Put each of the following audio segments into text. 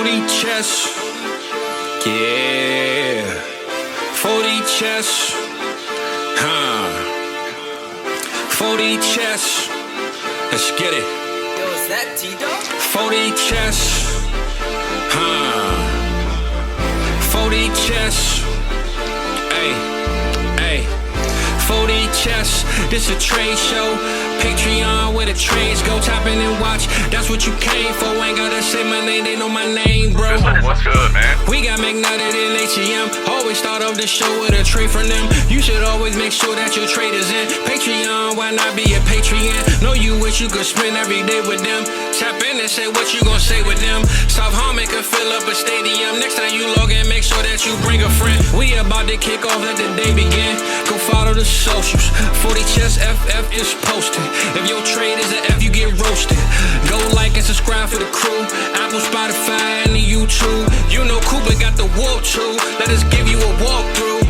40 chess. Yeah. 40 chess. 40 chess. Let's get it. Yo, is that T-Dog? 40 chess. 40 chess. Hey. 40 chess. This a trade show. Patreon where the trades go. Tap in and watch. That's what you came for. Ain't gotta say my name. They know my name, bro. What's good, man? We got McNutted in ATM. Always start off the show with a trade from them. You should always make sure that your trade is in. Patreon, why not be a Patreon? Know you wish you could spend every day with them. Tap in and say what you gonna say with them. South Harmon can fill up a stadium. Next time you log in, make sure that you bring a friend. We about to kick off, let the day begin. Go follow the socials. 40 Chess FF is posted. If your trade is an F, you get roasted. Go like and subscribe for the crew. Apple, Spotify, and the YouTube. You know Cooper got the warp too. Let us give you a walkthrough.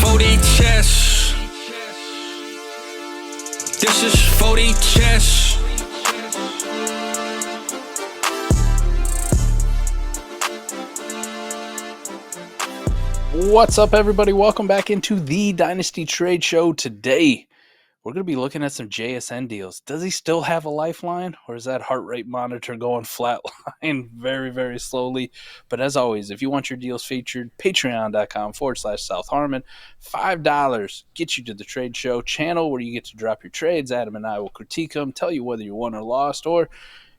40 Chess. This is 40 Chess. What's up, everybody? Welcome back into the Dynasty Trade Show. Today, we're going to be looking at some JSN deals. Does he still have a lifeline, or is that heart rate monitor going flatline very, very slowly? But as always, if you want your deals featured, patreon.com/South Harmon. $5 gets you to the Trade Show channel where you get to drop your trades. Adam and I will critique them, tell you whether you won or lost, or,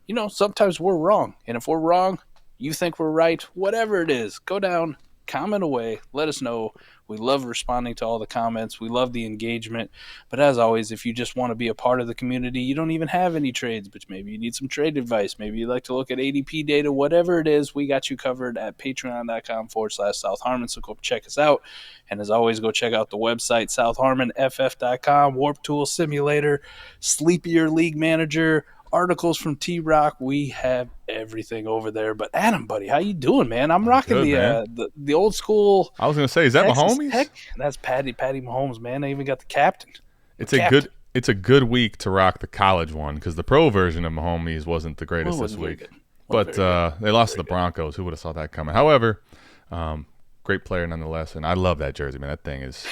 you know, sometimes we're wrong. And if we're wrong, you think we're right, whatever it is, go down, comment away, let us know. We love responding to all the comments. We love the engagement. But as always, if you just want to be a part of the community, you don't even have any trades, but maybe you need some trade advice. Maybe you like to look at ADP data, whatever it is, we got you covered at patreon.com/South Harmon. So go check us out. And as always, go check out the website, southharmonff.com, Warp Tool Simulator, Sleepier League Manager, articles from T-Rock. We have everything over there. But Adam, buddy, how you doing, man? I'm rocking the old school. I was gonna say, is that Texas Mahomes? Tech. That's Patty Mahomes, man. They even got the captain. It's a good week to rock the college one because the pro version of Mahomes wasn't the greatest this week. But they lost to the Broncos. Who would have saw that coming? However, great player nonetheless, and I love that jersey, man. That thing is.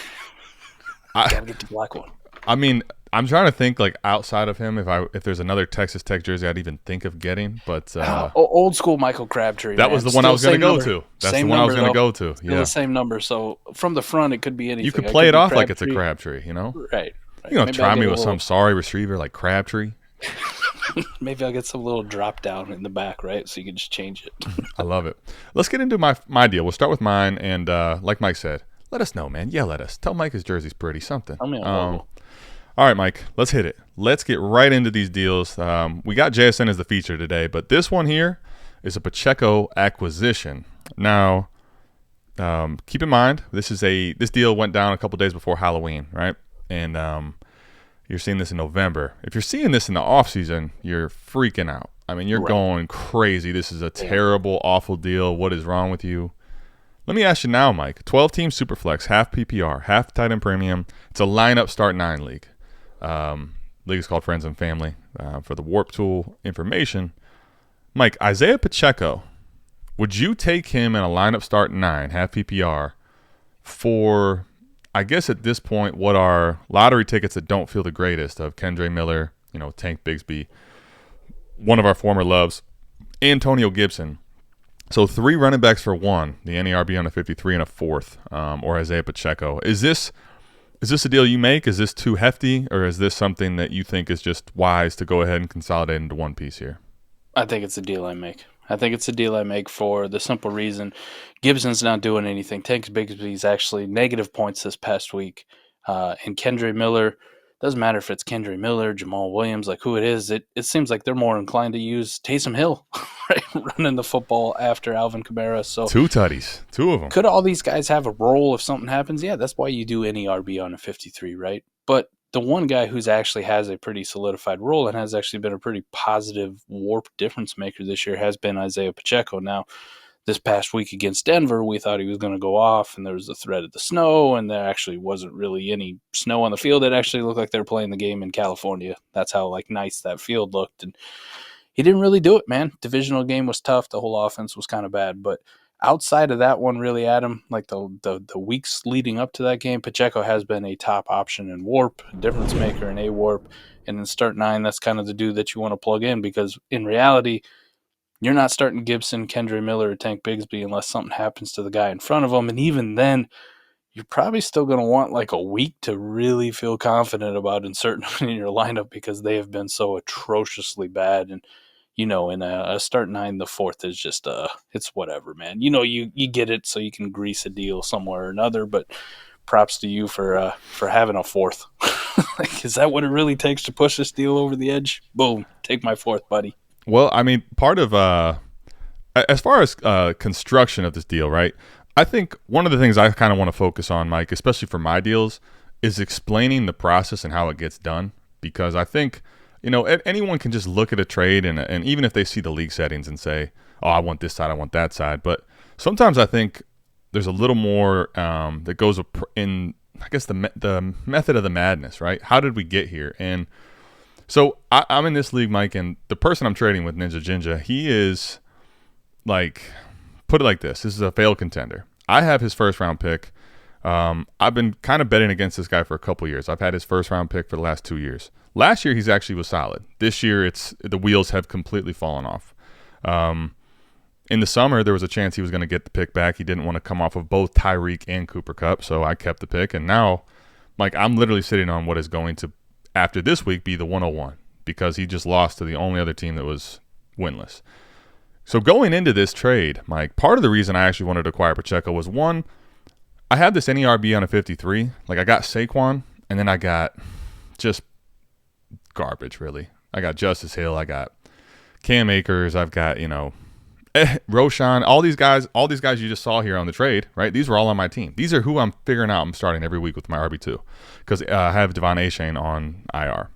Gotta get the black one. I mean, I'm trying to think like outside of him if there's another Texas Tech jersey I'd even think of getting, but old school Michael Crabtree. That was the one I was going to go to. That's the one I was going to go to. Yeah, the same number. So from the front, it could be anything. You could play it off like it's a Crabtree, you know? Right. You don't try me with some sorry receiver like Crabtree. Maybe I'll get some little drop down in the back, right? So you can just change it. I love it. Let's get into my deal. We'll start with mine, and like Mike said, let us know, man. Yell at us. Tell Mike his jersey's pretty. Something. All right, Mike, let's hit it. Let's get right into these deals. We got JSN as the feature today, but this one here is a Pacheco acquisition. Now, keep in mind, this deal went down a couple days before Halloween, right? And you're seeing this in November. If you're seeing this in the offseason, you're freaking out. I mean, you're going crazy. This is a terrible, awful deal. What is wrong with you? Let me ask you now, Mike. 12-team Superflex, half PPR, half tight end premium. It's a lineup start 9 league. League is called Friends and Family. For the Warp Tool information, Mike, Isiah Pacheco, would you take him in a lineup start 9, half PPR, for, I guess at this point, what are lottery tickets that don't feel the greatest of Kendre Miller, Tank Bigsby, one of our former loves, Antonio Gibson. So 3 running backs for 1, the NARB on a 53 and a 4th, or Isiah Pacheco. Is this a deal you make? Is this too hefty, or is this something that you think is just wise to go ahead and consolidate into one piece here? I think it's a deal I make. I think it's a deal I make for the simple reason Gibson's not doing anything. Tank Bigsby's actually negative points this past week. And Kendre Miller, doesn't matter if it's Kendre Miller, Jamal Williams, like who it is, it seems like they're more inclined to use Taysom Hill, right, running the football after Alvin Kamara. So 2 tutties, 2 of them. Could all these guys have a role if something happens? Yeah, that's why you do any RB on a 53, right? But the one guy who's actually has a pretty solidified role and has actually been a pretty positive warp difference maker this year has been Isiah Pacheco. Now, this past week against Denver, we thought he was going to go off, and there was the threat of the snow, and there actually wasn't really any snow on the field. It actually looked like they were playing the game in California. That's how nice that field looked. And he didn't really do it, man. Divisional game was tough. The whole offense was kind of bad. But outside of that one, really, Adam, like the weeks leading up to that game, Pacheco has been a top option in warp, a difference maker in a warp. And in start 9, that's kind of the dude that you want to plug in because in reality, you're not starting Gibson, Kendre Miller, or Tank Bigsby unless something happens to the guy in front of them. And even then, you're probably still going to want like a week to really feel confident about inserting them in your lineup because they have been so atrociously bad. And, in a start 9, the 4th is just, it's whatever, man. You get it so you can grease a deal somewhere or another, but props to you for having a 4th. Like, is that what it really takes to push this deal over the edge? Boom, take my 4th, buddy. Well, I mean, part of as far as construction of this deal, right? I think one of the things I kind of want to focus on, Mike, especially for my deals, is explaining the process and how it gets done. Because I think, anyone can just look at a trade and even if they see the league settings and say, oh, I want this side, I want that side. But sometimes I think there's a little more that goes in, I guess, the method of the madness, right? How did we get here? And so I'm in this league, Mike, and the person I'm trading with, Ninja Jinja, he is like, put it like this. This is a failed contender. I have his first round pick. I've been kind of betting against this guy for a couple years. I've had his first round pick for the last 2 years. Last year, he's actually was solid. This year, the wheels have completely fallen off. In the summer, there was a chance he was going to get the pick back. He didn't want to come off of both Tyreek and Cooper Kupp, so I kept the pick. And now, Mike, I'm literally sitting on what is going to, after this week, be the 101 because he just lost to the only other team that was winless. So going into this trade, Mike, part of the reason I actually wanted to acquire Pacheco was, one, I had this NERB on a 53. Like, I got Saquon, and then I got just garbage, really. I got Justice Hill. I got Cam Akers. I've got, Roshan. All these guys you just saw here on the trade, right? These were all on my team. These are who I'm figuring out I'm starting every week with my RB2 because I have Devon Achane on IR.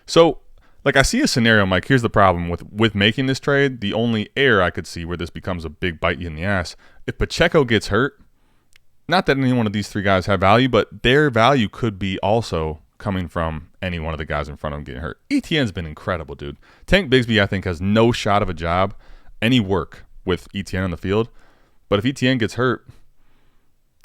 So, like, I see a scenario, Mike. Here's the problem with making this trade. The only error I could see where this becomes a big bite you in the ass. If Pacheco gets hurt, not that any one of these 3 guys have value, but their value could be also coming from any one of the guys in front of him getting hurt. ETN's been incredible, dude. Tank Bigsby, I think, has no shot of a job, any work with ETN on the field. But if ETN gets hurt,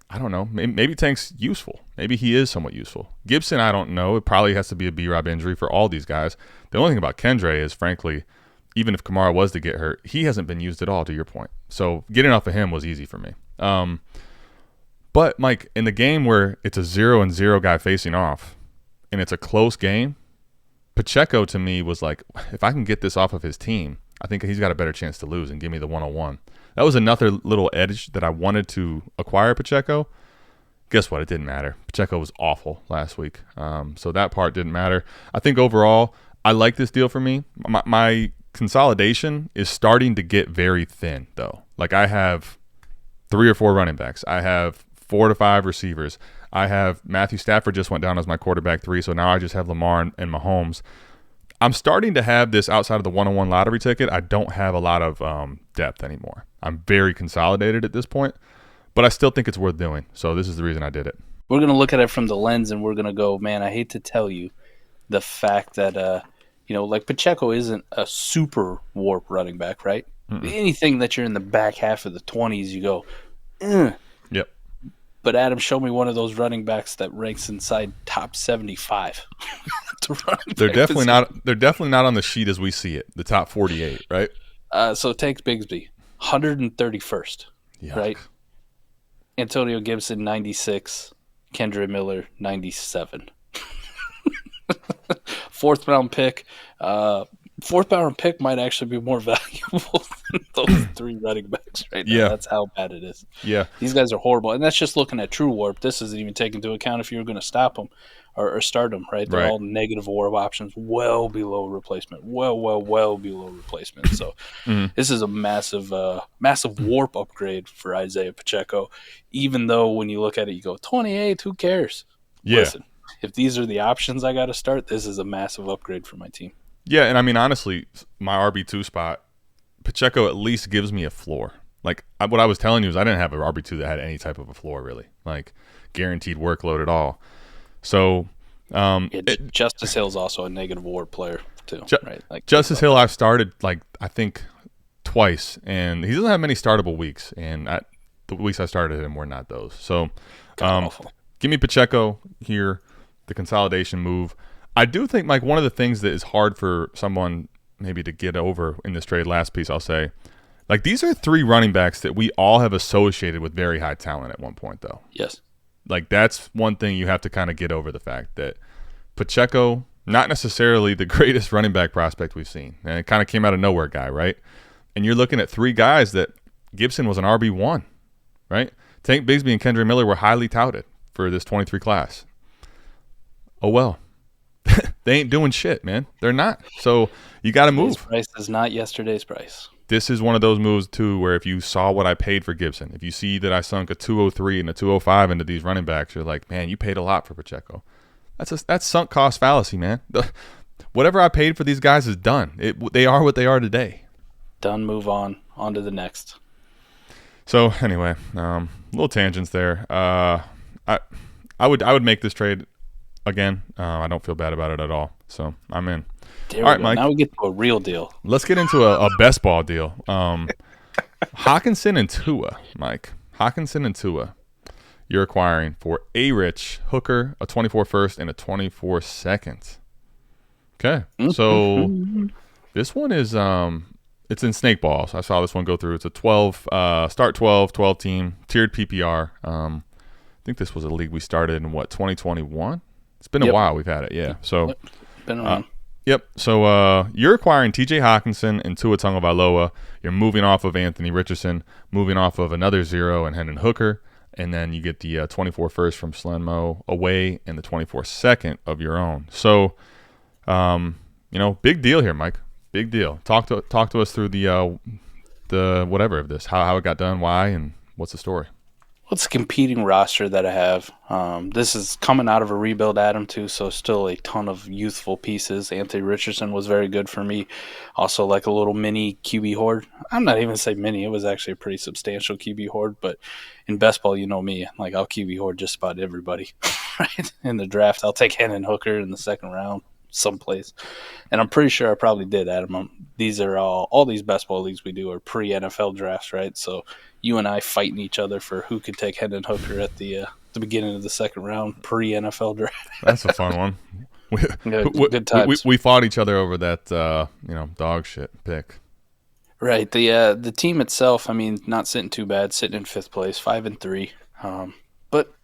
I don't know. Maybe Tank's useful. Maybe he is somewhat useful. Gibson, I don't know. It probably has to be a B-Rob injury for all these guys. The only thing about Kendre is, frankly, even if Kamara was to get hurt, he hasn't been used at all, to your point. So getting off of him was easy for me. But, Mike, in the game where it's a 0-0 guy facing off and it's a close game, Pacheco to me was like, if I can get this off of his team, I think he's got a better chance to lose and give me the 101. That was another little edge that I wanted to acquire Pacheco. Guess what? It didn't matter. Pacheco was awful last week. So that part didn't matter. I think overall, I like this deal for me. My consolidation is starting to get very thin, though. Like, I have 3 or 4 running backs. I have 4 to 5 receivers. I have Matthew Stafford just went down as my quarterback 3, so now I just have Lamar and Mahomes. I'm starting to have this outside of the 101 lottery ticket. I don't have a lot of depth anymore. I'm very consolidated at this point, but I still think it's worth doing. So this is the reason I did it. We're going to look at it from the lens and we're going to go, man, I hate to tell you the fact that, like Pacheco isn't a super warp running back, right? Mm-mm. Anything that you're in the back half of the 20s, you go, Yep. But Adam, show me one of those running backs that ranks inside top 75. They're definitely not. They're definitely not on the sheet as we see it. The top 48, right? So take Bigsby, 131st, Yuck. right? Antonio Gibson, 96. Kendre Miller, 97. 4th round pick. 4th round pick might actually be more valuable than those 3 running backs right now. Yeah. That's how bad it is. Yeah. These guys are horrible. And that's just looking at true warp. This isn't even taken into account if you were going to stop them or start them, right? They're all negative warp options, well below replacement. Well below replacement. So this is a massive warp upgrade for Isiah Pacheco, even though when you look at it, you go, 28, who cares? Yeah. Listen, if these are the options I got to start, this is a massive upgrade for my team. Yeah, and I mean, honestly, my RB2 spot, Pacheco at least gives me a floor. Like, what I was telling you is I didn't have an RB2 that had any type of a floor, really. Like, guaranteed workload at all. So, Justice Hill's also a negative warp player. too, right? Like Justice Hill, I've started I think twice, and he doesn't have many startable weeks, and the weeks I started him were not those. So, give me Pacheco here, the consolidation move. I do think, Mike, one of the things that is hard for someone maybe to get over in this trade, last piece I'll say, these are 3 running backs that we all have associated with very high talent at one point, though. Yes. That's one thing you have to kind of get over, the fact that Pacheco, not necessarily the greatest running back prospect we've seen, and it kind of came out of nowhere guy, right? And you're looking at 3 guys that Gibson was an RB1, right? Tank Bigsby and Kendra Miller were highly touted for this 23 class. Oh, well. They ain't doing shit, man. They're not. So you got to move. Today's price is not yesterday's price. This is one of those moves, too, where if you saw what I paid for Gibson, if you see that I sunk a 203 and a 205 into these running backs, you're like, man, you paid a lot for Pacheco. That's sunk cost fallacy, man. Whatever I paid for these guys is done. They are what they are today. Done. Move on to the next. So anyway, little tangents there. I would make this trade again. I don't feel bad about it at all. So I'm in. All right, Mike. Now we get to a real deal. Let's get into a best ball deal. Hawkinson and Tua, Mike. Hawkinson and Tua. You're acquiring for a Rich Hooker, a 24 first, and a 24 second. Okay. So this one is it's in snake ball. So I saw this one go through. It's a 12 start 12 team tiered PPR. I think this was a league we started in 2021. It's been a while we've had it. Yeah. So been around. Yep. So you're acquiring T.J. Hawkinson and Tua Tagovailoa. You're moving off of Anthony Richardson, moving off of another 0 and Hendon Hooker, and then you get the 24 first from Slenmo away and the 24 second of your own. So, big deal here, Mike. Big deal. Talk to us through the whatever of this, how it got done, why, and what's the story. What's the competing roster that I have? This is coming out of a rebuild, Adam, too, so still a ton of youthful pieces. Anthony Richardson was very good for me. Also, like a little mini QB horde. I'm not even saying mini. It was actually a pretty substantial QB horde, but in best ball, you know me. I'll QB horde just about everybody. Right? In the draft, I'll take Hendon Hooker in the second round someplace. And I'm pretty sure I probably did, Adam. These are all these best ball leagues we do are pre-NFL drafts, right? So you and I fighting each other for who could take Hendon Hooker at the beginning of the second round pre-NFL draft. That's a fun one. Good times. We fought each other over that dog shit pick. Right. The team itself, not sitting too bad, sitting in 5th place, 5-3. But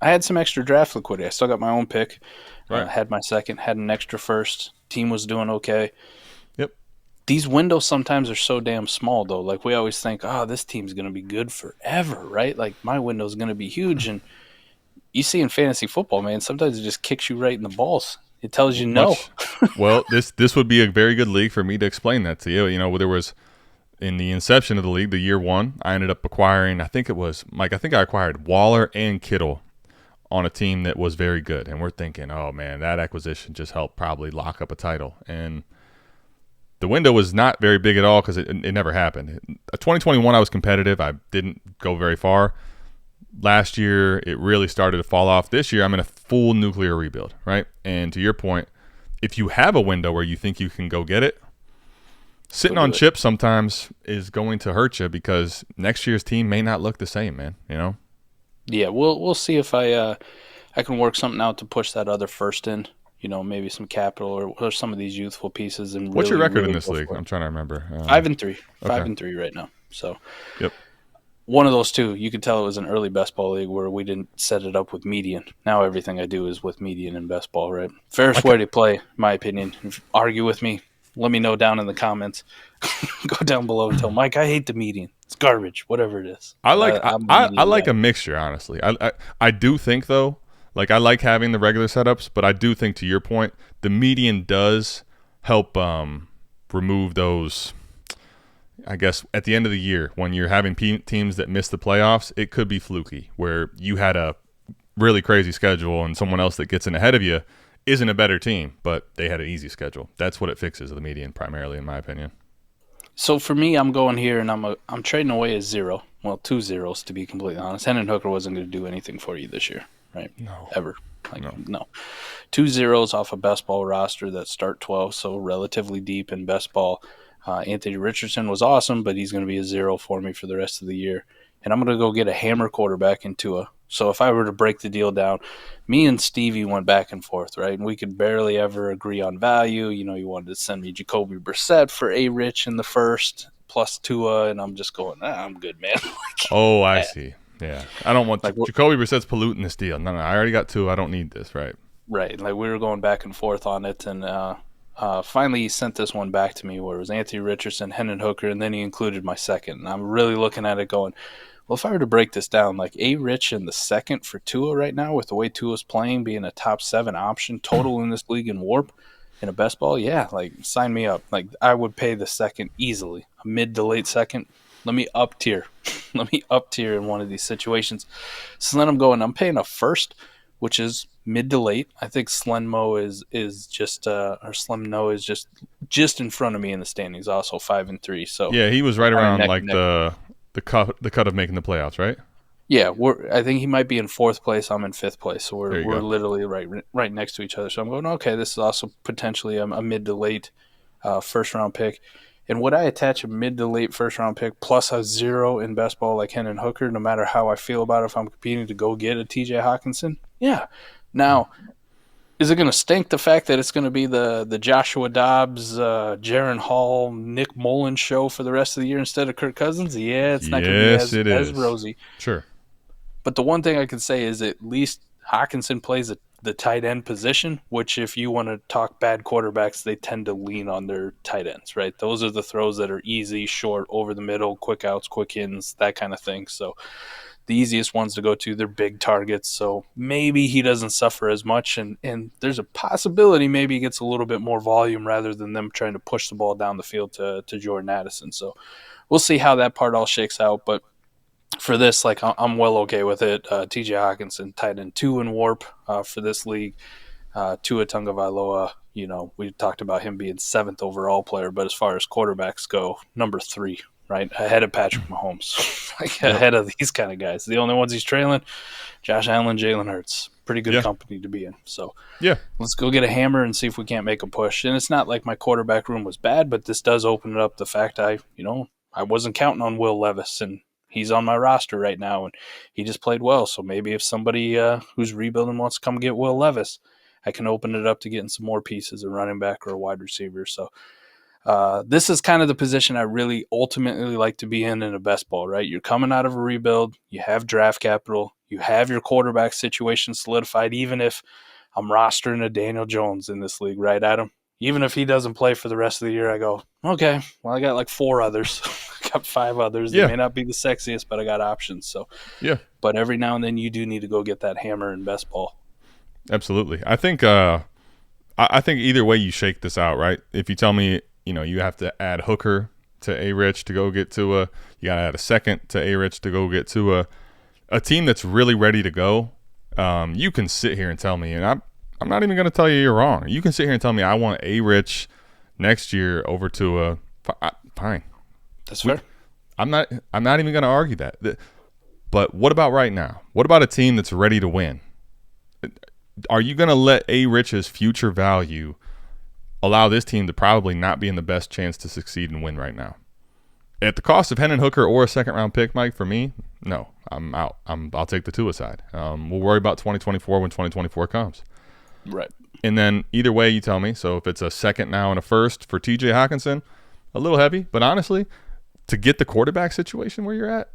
I had some extra draft liquidity. I still got my own pick. Right. Had my second, had an extra first. Team was doing okay. Yep. These windows sometimes are so damn small, though. We always think, this team's going to be good forever, right? My window's going to be huge. And you see in fantasy football, man, sometimes it just kicks you right in the balls. It tells you no. Well, this would be a very good league for me to explain that to you. There was, in the inception of the league, the year 1, I ended up acquiring, I think I acquired Waller and Kittle on a team that was very good. And we're thinking, oh, man, that acquisition just helped probably lock up a title. And the window was not very big at all because it never happened. 2021, I was competitive. I didn't go very far. Last year, it really started to fall off. This year, I'm in a full nuclear rebuild, right? And to your point, if you have a window where you think you can go get it, sitting on chips sometimes is going to hurt you because next year's team may not look the same, man, Yeah, we'll see if I can work something out to push that other first in. Maybe some capital or some of these youthful pieces. And what's your record really in this league? I'm trying to remember. 5-3, 5-3 right now. So, yep. One of those two, you could tell it was an early best ball league where we didn't set it up with median. Now everything I do is with median and best ball, right? Fairest way to play, in my opinion. Argue with me. Let me know down in the comments. Go down below and tell Mike, I hate the median. It's garbage, whatever it is. I like a mixture, honestly. I do think, though, I like having the regular setups, but I do think, to your point, the median does help remove those, I guess, at the end of the year when you're having teams that miss the playoffs, it could be fluky, where you had a really crazy schedule and someone else that gets in ahead of you isn't a better team, but they had an easy schedule. That's what it fixes, the median, primarily, in my opinion. So for me, I'm going here and I'm trading away a 0. Well, 2 zeros to be completely honest. Hendon Hooker wasn't going to do anything for you this year, right? No. Ever. No. 2 zeros off a best ball roster that start 12, so relatively deep in best ball. Anthony Richardson was awesome, but he's going to be a 0 for me for the rest of the year. And I'm going to go get a hammer quarterback in Tua. So if I were to break the deal down, me and Stevie went back and forth, right? And we could barely ever agree on value. You wanted to send me Jacoby Brissett for A-Rich in the first, plus Tua, and I'm just going, I'm good, man. I see. Yeah. I don't want Jacoby Brissett's polluting this deal. No, I already got Tua. I don't need this, right? Right. We were going back and forth on it, and finally he sent this one back to me where it was Anthony Richardson, Hendon Hooker, and then he included my second. And I'm really looking at it going, well, if I were to break this down, A-Rich in the second for Tua right now, with the way Tua's playing, being a top 7 option total in this league in WARP, in a best ball, sign me up. I would pay the second easily, a mid to late second. Let me up tier. Let me up tier in one of these situations. So then I'm paying a first, which is mid to late. I think Slenmo is just Slemno is just in front of me in the standings, also 5-3. So yeah, he was right around the cut of making the playoffs, right? Yeah, I think he might be in 4th place. I'm in 5th place, so we're literally right next to each other. So I'm going, okay, this is also potentially a mid to late first round pick. And would I attach a mid to late first round pick plus a 0 in best ball like Hendon Hooker, no matter how I feel about it, if I'm competing to go get a TJ Hawkinson? Yeah. Now, is it going to stink the fact that it's going to be the Joshua Dobbs, Jaron Hall, Nick Mullins show for the rest of the year instead of Kirk Cousins? Yeah, it's not going to be as rosy. Sure. But the one thing I can say is at least Hawkinson plays the tight end position, which if you want to talk bad quarterbacks, they tend to lean on their tight ends, right? Those are the throws that are easy, short, over the middle, quick outs, quick ins, that kind of thing. So the easiest ones to go to, they're big targets. So maybe he doesn't suffer as much, and there's a possibility maybe he gets a little bit more volume rather than them trying to push the ball down the field to Jordan Addison. So we'll see how that part all shakes out. But for this, I'm well okay with it. TJ Hawkinson, tight end 2 in WARP for this league. Tua Tagovailoa, we talked about him being 7th overall player, but as far as quarterbacks go, number 3, right? Ahead of Patrick Mahomes, ahead of these kind of guys. The only ones he's trailing, Josh Allen, Jalen Hurts. Pretty good company to be in. So let's go get a hammer and see if we can't make a push. And it's not like my quarterback room was bad, but this does open up the fact I wasn't counting on Will Levis, and he's on my roster right now, and he just played well. So maybe if somebody who's rebuilding wants to come get Will Levis, I can open it up to getting some more pieces, a running back or a wide receiver. So this is kind of the position I really ultimately like to be in a best ball, right? You're coming out of a rebuild. You have draft capital. You have your quarterback situation solidified, even if I'm rostering a Daniel Jones in this league, right, Adam? Even if he doesn't play for the rest of the year, I go, okay, well, I got 4 others. I got 5 others. They may not be the sexiest, but I got options. So, But every now and then you do need to go get that hammer in best ball. Absolutely. I think either way you shake this out, right? If you tell me, you have to add Hooker to A-Rich to go get Tua, you got to add a second to A-Rich to go get Tua, a team that's really ready to go, you can sit here and tell me, and I'm not even going to tell you you're wrong. You can sit here and tell me I want A-Rich next year over Tua. Fine. That's fair. I'm not even going to argue that. But what about right now? What about a team that's ready to win? Are you going to let A-Rich's future value allow this team to probably not be in the best chance to succeed and win right now? At the cost of Hendon Hooker or a second-round pick, Mike, for me, no. I'm out. I'll take the Tua side. We'll worry about 2024 when 2024 comes. Right. And then either way you tell me, so if it's a second now and a first for TJ Hawkinson, a little heavy, but honestly, to get the quarterback situation where you're at,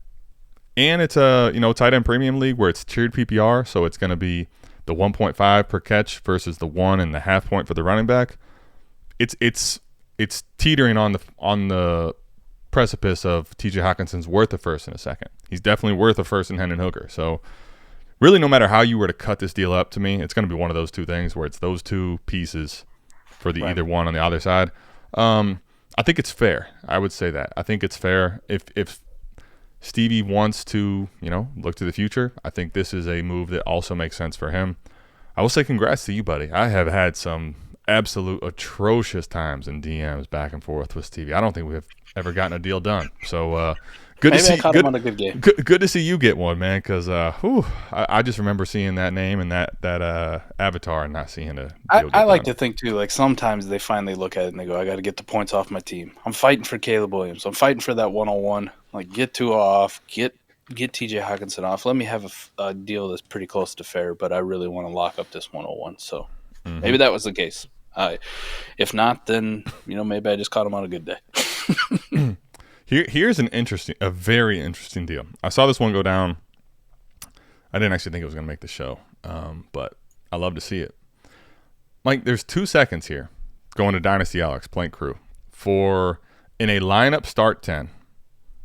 and it's a tight end premium league where it's tiered PPR, so it's going to be the 1.5 per catch versus the 1.5 point for the running back. It's teetering on the precipice of TJ Hawkinson's worth a first and a second. He's definitely worth a first in Hendon Hooker. So really, no matter how you were to cut this deal up, to me, it's going to be one of those two things where it's those two pieces for the either one on the other side. I think it's fair. I would say that. I think it's fair. If Stevie wants to, look to the future, I think this is a move that also makes sense for him. I will say congrats to you, buddy. I have had some absolute atrocious times in DMs back and forth with Stevie. I don't think we've ever gotten a deal done. So good Maybe to see. I caught him on a good game. Good to see you get one, man. Because I just remember seeing that name and that avatar and not seeing a deal I like done. to think too. Like sometimes they finally look at it and they go, "I got to get the points off my team. I'm fighting for Caleb Williams. I'm fighting for that 101. Like get Tua off. Get TJ Hawkinson off. Let me have a deal that's pretty close to fair, but I really want to lock up this 101. So maybe that was the case. If not, then maybe I just caught him on a good day. Here's a very interesting deal. I saw this one go down. I didn't actually think it was going to make the show, but I love to see it. Mike, there's 2 seconds here going to Dynasty Alex, Plank Crew, for in a lineup start 10.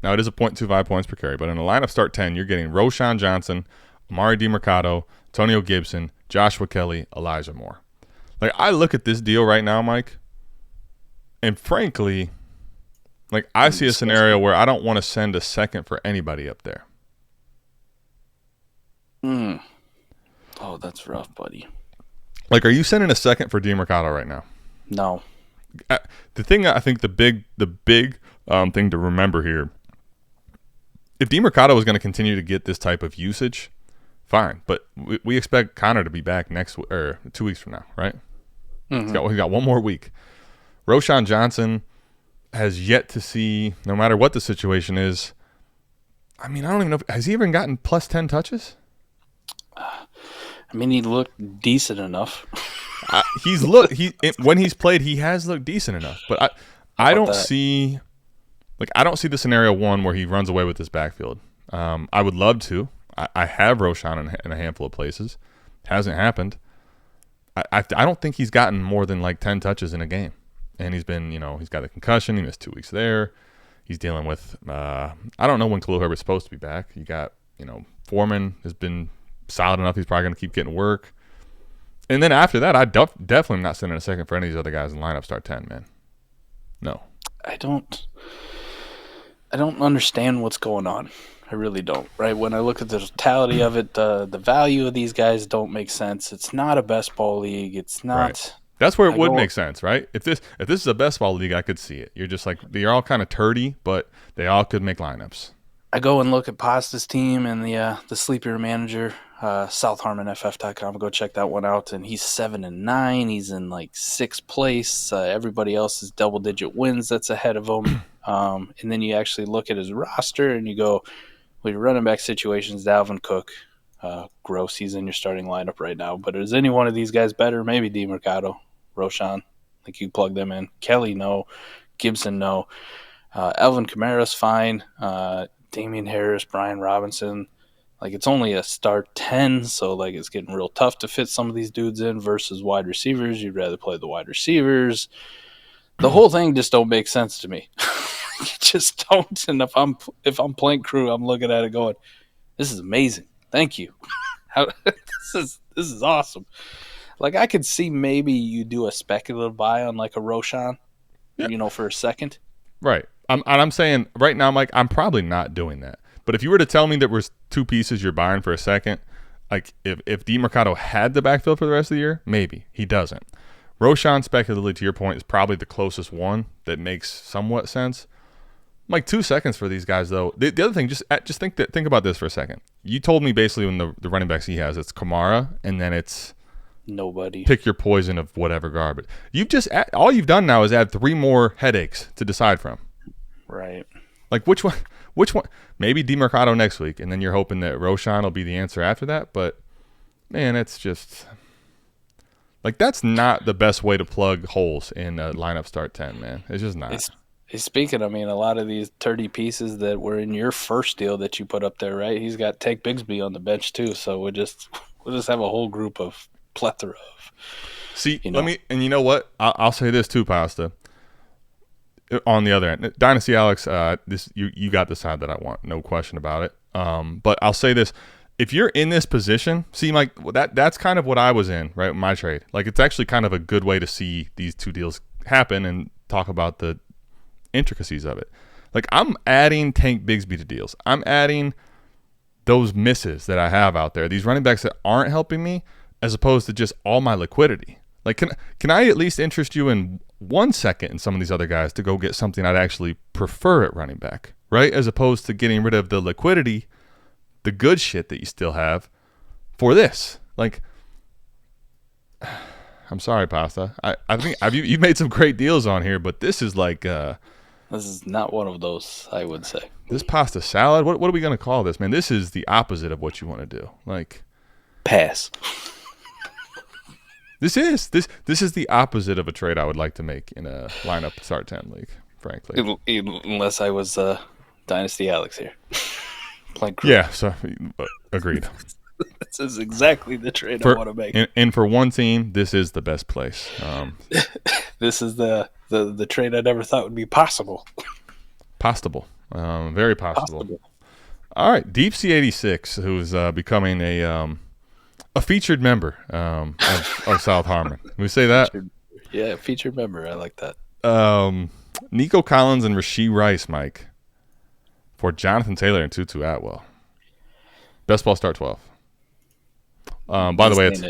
Now, it is a 0.25 points per carry, but in a lineup start 10, you're getting Roschon Johnson, Amari DiMercato, Antonio Gibson, Joshua Kelly, Elijah Moore. Like, I look at this deal right now, Mike, and frankly, like, I see a scenario where I don't want to send a second for anybody up there. Oh, that's rough, buddy. Like, are you sending a second for DiMercato right now? No. The thing I think the big thing to remember here, if DiMercato is going to continue to get this type of usage, fine. But we expect Connor to be back 2 weeks from now, right? Mm-hmm. He's got one more week. Roschon Johnson has yet to see, no matter what the situation is. I mean, I don't even know. Has he even gotten plus 10 touches? I mean, he looked decent enough. When he's played, he has looked decent enough. But I don't see the scenario one where he runs away with this backfield. I would love to. I have Roschon in a handful of places. Hasn't happened. I don't think he's gotten more than like 10 touches in a game. And he's been, he's got a concussion. He missed 2 weeks there. He's dealing with, I don't know when Khalil Herbert's supposed to be back. You got, Foreman has been solid enough. He's probably going to keep getting work. And then after that, I definitely am not sending a second for any of these other guys in lineup start 10, man. No. I don't understand what's going on. I really don't. Right? When I look at the totality of it, the value of these guys don't make sense. It's not a best ball league. It's not. Right. That's where it would make sense, right? If this is a best ball league, I could see it. You're just like, they're all kind of turdy, but they all could make lineups. I go and look at Pasta's team and the sleeper manager, SouthHarmonFF.com. Go check that one out. And he's 7-9. He's in like 6th place. Everybody else is double-digit wins. That's ahead of him. And then you actually look at his roster and you go, well, your running back situations, Dalvin Cook, gross. He's in your starting lineup right now. But is any one of these guys better? Maybe DiMercato, Roschon. Like you plug them in. Kelly, no. Gibson, no. Alvin Kamara's fine. Damian Harris, Brian Robinson. Like it's only a start 10, so like it's getting real tough to fit some of these dudes in versus wide receivers. You'd rather play the wide receivers. The whole thing just don't make sense to me. It just don't. And if I'm playing crew, I'm looking at it going, this is amazing. Thank you. This is awesome. Like I could see maybe you do a speculative buy on like a Roschon, for a second. Right. I'm saying right now, Mike, I'm probably not doing that. But if you were to tell me there was 2 pieces you're buying for a second, like if DiMercato had the backfield for the rest of the year, maybe. He doesn't. Roschon, speculatively, to your point, is probably the closest one that makes somewhat sense. Like 2 seconds for these guys, though. The other thing, just think about this for a second. You told me basically when the running backs he has, it's Kamara, and then it's nobody. Pick your poison of whatever garbage. All you've done now is add 3 more headaches to decide from. Right. Like which one? Maybe DiMercato next week, and then you're hoping that Roschon will be the answer after that. But man, it's just like that's not the best way to plug holes in a lineup start 10. Man, it's just not. Speaking, I mean, a lot of these 30 pieces that were in your first deal that you put up there, right? He's got Tank Bigsby on the bench too, so we'll just have a whole group of plethora of. See, let me, and you know what? I'll say this too, Pasta. On the other end, Dynasty Alex, you got the side that I want, no question about it. But I'll say this: if you're in this position, see, like that's kind of what I was in, right? My trade, like it's actually kind of a good way to see these 2 deals happen and talk about the intricacies of it. Like I'm adding Tank Bigsby to deals. I'm adding those misses that I have out there, these running backs that aren't helping me, as opposed to just all my liquidity. Like, can I at least interest you in 1 second in some of these other guys to go get something I'd actually prefer at running back, right? As opposed to getting rid of the liquidity, the good shit that you still have for this. Like, I'm sorry, Pasta. I think you've made some great deals on here, but this is like this is not one of those, I would say. This pasta salad. What are we gonna call this, man? This is the opposite of what you want to do. Like, pass. This is the opposite of a trade I would like to make in a lineup start 10 league, frankly. Unless I was Dynasty Alex here. Yeah, so agreed. This is exactly the trade I want to make. And for one team, this is the best place. This is the trade I never thought would be possible. Possible. Very possible. All right, Deep Sea 86, who's becoming a featured member of South Harmon. Can we say that? Featured member. I like that. Nico Collins and Rashee Rice, Mike, for Jonathan Taylor and Tutu Atwell. Best ball start 12. By the way, it's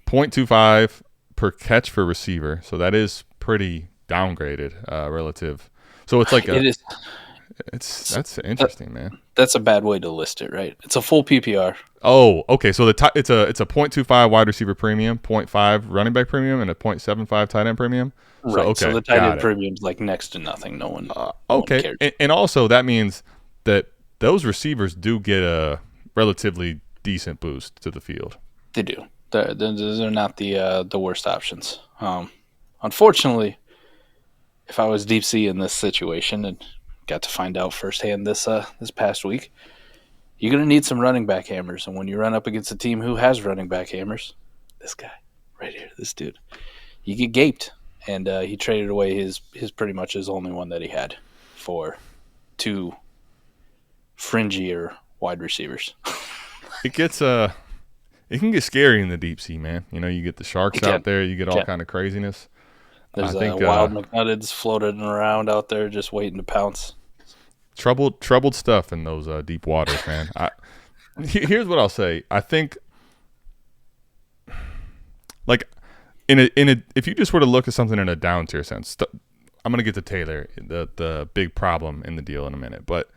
0.25 per catch for receiver, so that is pretty downgraded relative. So it's like that's interesting, man. That's a bad way to list it, right? It's a full PPR. Oh, okay. So it's a 0.25 wide receiver premium, 0.5 running back premium, and a 0.75 tight end premium. Right. So, okay, so the tight end premium is like next to nothing. No one. Okay. No one and also that means that those receivers do get a relatively decent boost to the field. They do. They're not the worst options. Unfortunately, if I was Deep Sea in this situation and got to find out firsthand this past week, you're going to need some running back hammers. And when you run up against a team who has running back hammers, this guy right here, this dude, you get gaped. And he traded away his pretty much his only one that he had for two fringier wide receivers. It can get scary in the deep sea, man. You know, you get the sharks out there, you get all kind of craziness. There's wild McNuggets floating around out there just waiting to pounce. Troubled stuff in those deep waters, man. Here's what I'll say. I think, like, if you just were to look at something in a down tier sense, I'm gonna get to Taylor, the big problem in the deal in a minute. But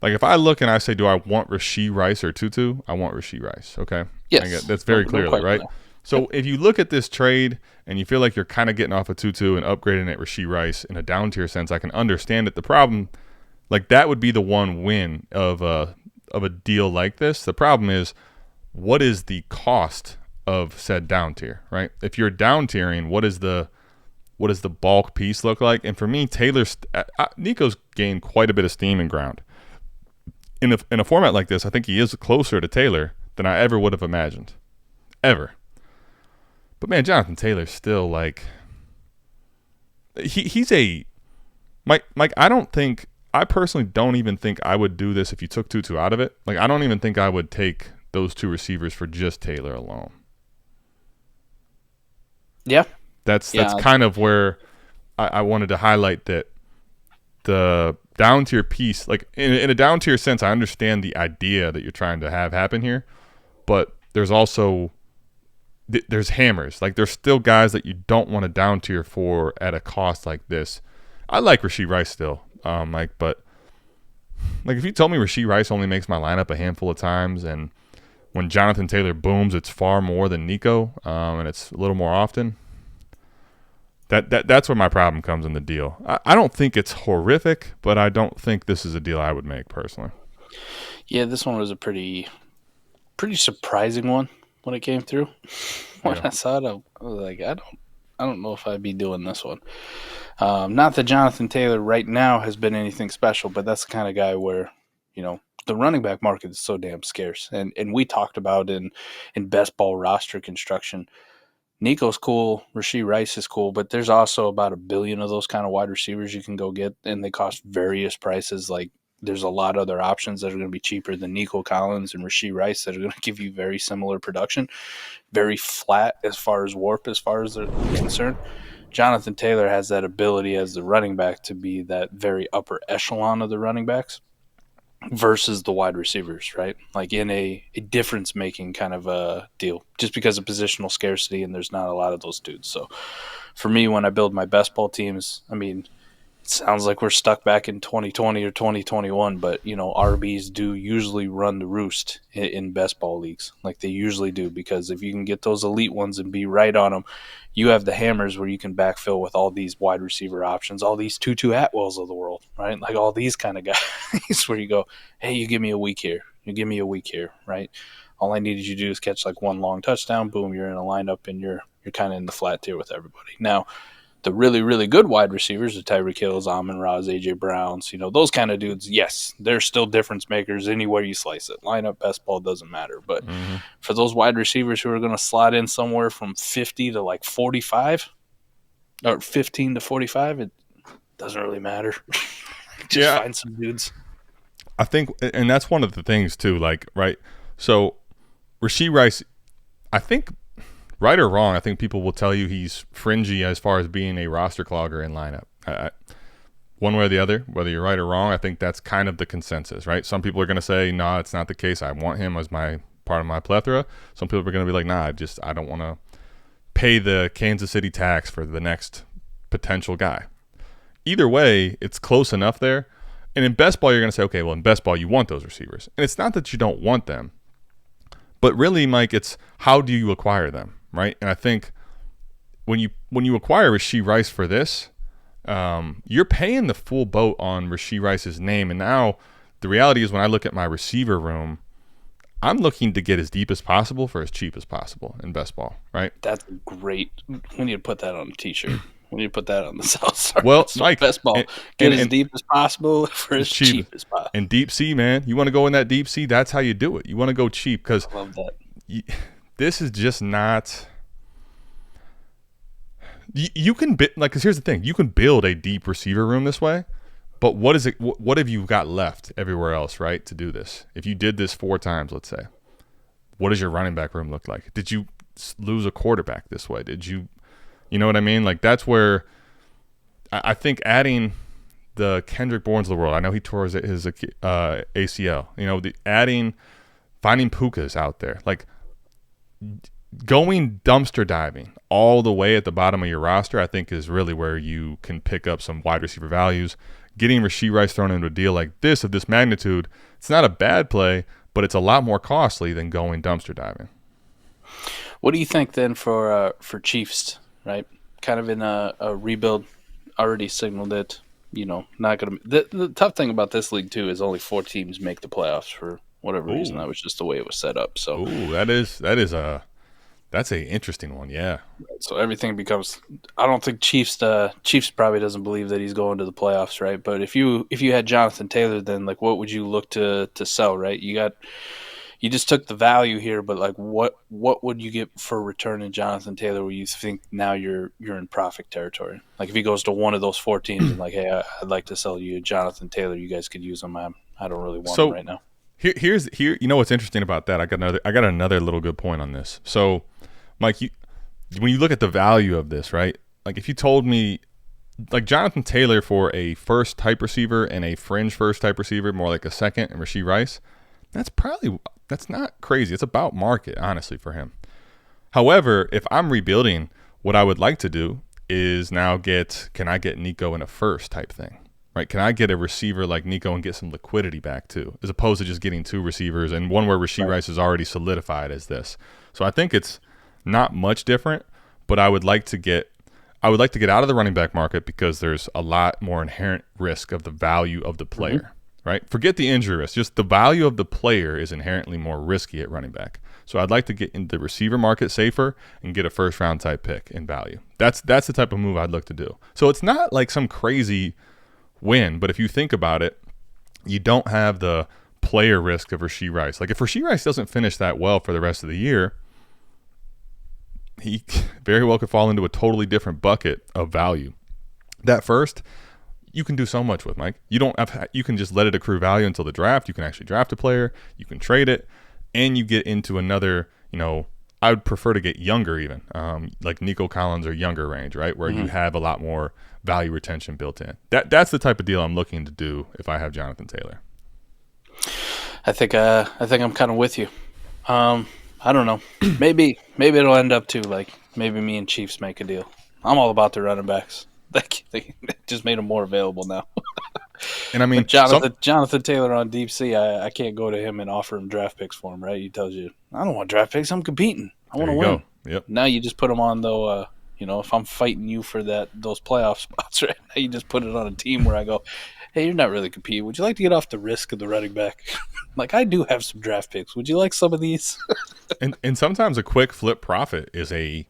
like, if I look and I say, do I want Rashee Rice or Tutu? I want Rashee Rice. Okay, yes, that's very clearly right. So if you look at this trade and you feel like you're kind of getting off a Tutu and upgrading at Rashee Rice in a down tier sense, I can understand it. The problem, like, that would be the one win of a deal like this. The problem is, what is the cost of said down tier, right? If you're down tiering, what does the bulk piece look like? And for me, Nico's gained quite a bit of steam and ground. In a format like this, I think he is closer to Taylor than I ever would have imagined. Ever. But man, Jonathan Taylor's still like he's a Mike, I personally don't even think I would do this if you took Tutu out of it. Like, I don't even think I would take those two receivers for just Taylor alone. Yeah. That's kind of where I wanted to highlight that the down tier piece, like in a down tier sense, I understand the idea that you're trying to have happen here, but there's also there's hammers. Like, there's still guys that you don't want to down tier for at a cost like this. I like Rashee Rice still, Mike, but like, if you told me Rashee Rice only makes my lineup a handful of times, and when Jonathan Taylor booms, it's far more than Nico, and it's a little more often. That's where my problem comes in the deal. I don't think it's horrific, but I don't think this is a deal I would make personally. Yeah, this one was a pretty surprising one when it came through. When I saw it, I was like, I don't know if I'd be doing this one. Not that Jonathan Taylor right now has been anything special, but that's the kind of guy where, you know, the running back market is so damn scarce. And we talked about in best ball roster construction, Nico's cool, Rashee Rice is cool, but there's also about 1 billion of those kind of wide receivers you can go get, and they cost various prices. Like, there's a lot of other options that are going to be cheaper than Nico Collins and Rashee Rice that are going to give you very similar production, very flat as far as warp, as far as they're concerned. Jonathan Taylor has that ability as the running back to be that very upper echelon of the running backs. versus the wide receivers, right? Like in a difference-making kind of a deal, just because of positional scarcity and there's not a lot of those dudes. So for me, when I build my best ball teams, I mean, it sounds like we're stuck back in 2020 or 2021, but, you know, RBs do usually run the roost in best ball leagues. Like they usually do, because if you can get those elite ones and be right on them, you have the hammers where you can backfill with all these wide receiver options, all these Tutu Atwells of the world, right? Like all these kind of guys where you go, hey, you give me a week here. You give me a week here, right? All I needed you to do is catch like one long touchdown. Boom, you're in a lineup and you're kind of in the flat tier with everybody. Now, the really, really good wide receivers, the Tyreek Hills, Amon-Ra's, A.J. Browns, you know, those kind of dudes, yes, they're still difference makers anywhere you slice it. Lineup, best ball, doesn't matter. But for those wide receivers who are going to slot in somewhere from 50 to like 45 or 15 to 45, it doesn't really matter. Just find some dudes. I think, and that's one of the things too, like, right? So Rashee Rice, I think, right or wrong, I think people will tell you he's fringy as far as being a roster clogger in lineup. One way or the other, whether you're right or wrong, I think that's kind of the consensus, right? Some people are going to say, no, it's not the case. I want him as my part of my plethora. Some people are going to be like, nah, I don't want to pay the Kansas City tax for the next potential guy. Either way, it's close enough there. And in best ball, you're going to say, okay, well, in best ball, you want those receivers. And it's not that you don't want them, but really, Mike, it's how do you acquire them? Right, and I think when you acquire Rashee Rice for this, you're paying the full boat on Rashee Rice's name. And now the reality is, when I look at my receiver room, I'm looking to get as deep as possible for as cheap as possible in best ball. Right, that's great. We need to put that on a T-shirt. We need to put that on the south. Well, Mike, best ball, get as deep as possible for as cheap as possible. And deep C, man, you want to go in that deep C. That's how you do it. You want to go cheap because I love that. This is just not. You can because here's the thing: you can build a deep receiver room this way, but what is it? What have you got left everywhere else, right, to do this? If you did this 4 times, let's say, what does your running back room look like? Did you lose a quarterback this way? Did you, you know what I mean? Like that's where I think adding the Kendrick Bournes of the world. I know he tore his ACL. You know, finding Pukas out there, like going dumpster diving all the way at the bottom of your roster, I think is really where you can pick up some wide receiver values. Getting Rashee Rice thrown into a deal like this of this magnitude, it's not a bad play, but it's a lot more costly than going dumpster diving. What do you think then for Chiefs, right? Kind of in a rebuild, already signaled it, you know, not going to – the tough thing about this league too is only 4 teams make the playoffs for whatever reason. That was just the way it was set up. So that's a interesting one, yeah. So everything becomes. I don't think Chiefs probably doesn't believe that he's going to the playoffs, right? But if you had Jonathan Taylor, then like what would you look to sell, right? You just took the value here, but like what would you get for return in Jonathan Taylor where you think now you're in profit territory? Like if he goes to one of those 4 teams and like, hey, I'd like to sell you Jonathan Taylor, you guys could use him. I don't really want him right now. Here, you know what's interesting about that? I got another little good point on this. So, Mike, when you look at the value of this, right? Like if you told me, like Jonathan Taylor for a first type receiver and a fringe first type receiver, more like a second, and Rashee Rice, that's not crazy. It's about market, honestly, for him. However, if I'm rebuilding, what I would like to do is now can I get Nico in a first type thing? Right? Can I get a receiver like Nico and get some liquidity back too, as opposed to just getting 2 receivers and one where Rashee Rice is already solidified as this? So I think it's not much different, but I would like to get out of the running back market because there's a lot more inherent risk of the value of the player. Right? Forget the injury risk. Just the value of the player is inherently more risky at running back. So I'd like to get in the receiver market safer and get a first round type pick in value. That's the type of move I'd look to do. So it's not like some crazy win, but if you think about it, you don't have the player risk of Rashee Rice. Like if Rashee Rice doesn't finish that well for the rest of the year, he very well could fall into a totally different bucket of value. That first, you can do so much with, Mike. You can just let it accrue value until the draft. You can actually draft a player, you can trade it, and you get into another, you know, I would prefer to get younger even, like Nico Collins or younger range, right, where you have a lot more value retention built in. That's the type of deal I'm looking to do if I have Jonathan Taylor. I think I'm kind of with you. I don't know. Maybe it'll end up maybe me and Chiefs make a deal. I'm all about the running backs. They just made them more available now. And I mean, Jonathan Taylor on Deep Sea, I can't go to him and offer him draft picks for him, right? He tells you, I don't want draft picks. I'm competing. I want to win. Yep. Now you just put them on, though. If I'm fighting you for those playoff spots, right now, you just put it on a team where I go, hey, you're not really competing. Would you like to get off the risk of the running back? I do have some draft picks. Would you like some of these? and sometimes a quick flip profit is a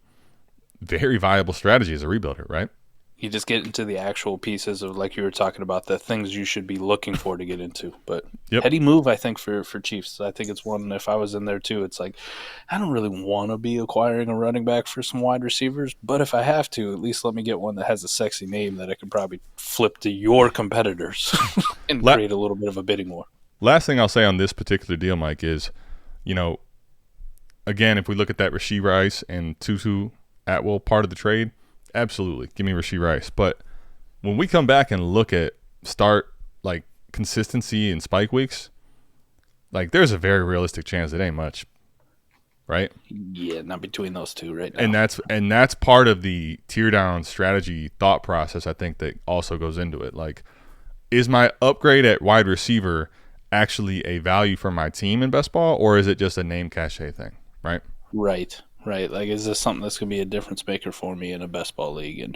very viable strategy as a rebuilder, right? You just get into the actual pieces of, like you were talking about, the things you should be looking for to get into. But heady move, I think, for Chiefs. I think it's one, if I was in there too, it's like, I don't really want to be acquiring a running back for some wide receivers, but if I have to, at least let me get one that has a sexy name that I can probably flip to your competitors and create a little bit of a bidding war. Last thing I'll say on this particular deal, Mike, is, again, if we look at that Rashee Rice and Tutu Atwell part of the trade, absolutely, give me Rashee Rice. But when we come back and look at consistency in spike weeks, there's a very realistic chance it ain't much, right? Yeah, not between those two right now. And that's part of the tier down strategy thought process, I think, that also goes into it. Is my upgrade at wide receiver actually a value for my team in best ball, or is it just a name cachet thing, right? Right. Is this something that's going to be a difference maker for me in a best ball league?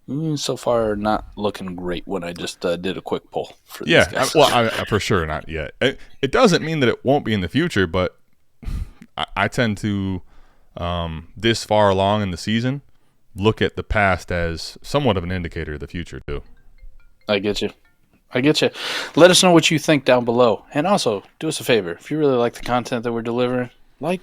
And so far, not looking great when I just did a quick poll for these guys. Well, for sure not yet. It doesn't mean that it won't be in the future, but I tend to, this far along in the season, look at the past as somewhat of an indicator of the future too. I get you. Let us know what you think down below. And also, do us a favor. If you really like the content that we're delivering,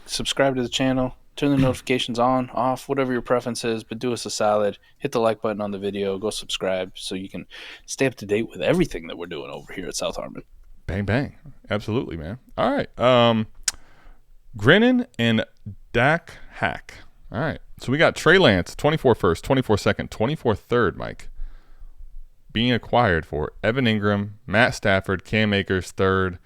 subscribe to the channel, turn the notifications on, off, whatever your preference is, but do us a solid. Hit the like button on the video. Go subscribe so you can stay up to date with everything that we're doing over here at South Harmon. Bang, bang. Absolutely, man. All right. Grinnin and Dak Hack. All right. So we got Trey Lance, 24 first, 24 second, 24 third, Mike, being acquired for Evan Ingram, Matt Stafford, Cam Akers third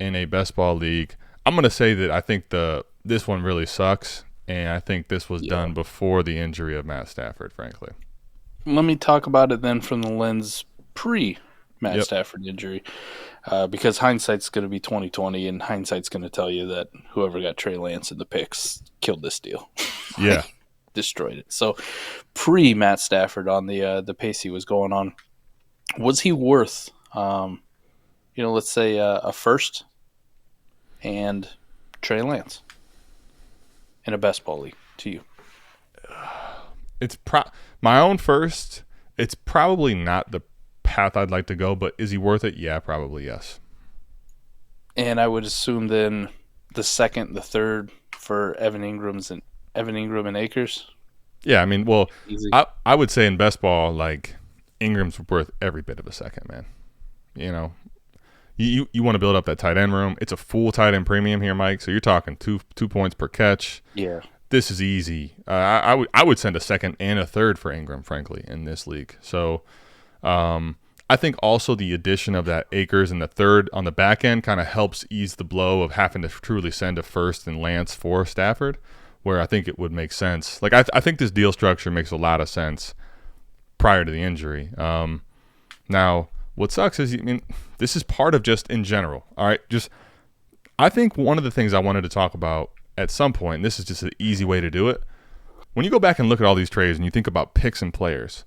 in a best ball league. I'm going to say that I think this one really sucks, and I think this was done before the injury of Matt Stafford, frankly. Let me talk about it then from the lens pre-Matt Stafford injury, because hindsight's going to be 20/20, and hindsight's going to tell you that whoever got Trey Lance in the picks killed this deal. Yeah. Destroyed it. So pre-Matt Stafford on the pace he was going on, was he worth, let's say a first and Trey Lance in a best ball league to you? It's my own first. It's probably not the path I'd like to go, but is he worth it? Yeah, probably yes. And I would assume then the second, the third for Evan Ingram and Akers. Yeah, I mean, well, I would say in best ball, Ingram's worth every bit of a second, man. You want to build up that tight end room. It's a full tight end premium here, Mike. So you're talking two points per catch. Yeah, this is easy. I would send a second and a third for Ingram, frankly, in this league. So I think also the addition of that Akers and the third on the back end kind of helps ease the blow of having to truly send a first and Lance for Stafford, where I think it would make sense. I think this deal structure makes a lot of sense prior to the injury. Now, what sucks is, this is part of just in general. All right, I think one of the things I wanted to talk about at some point, and this is just an easy way to do it, when you go back and look at all these trades and you think about picks and players,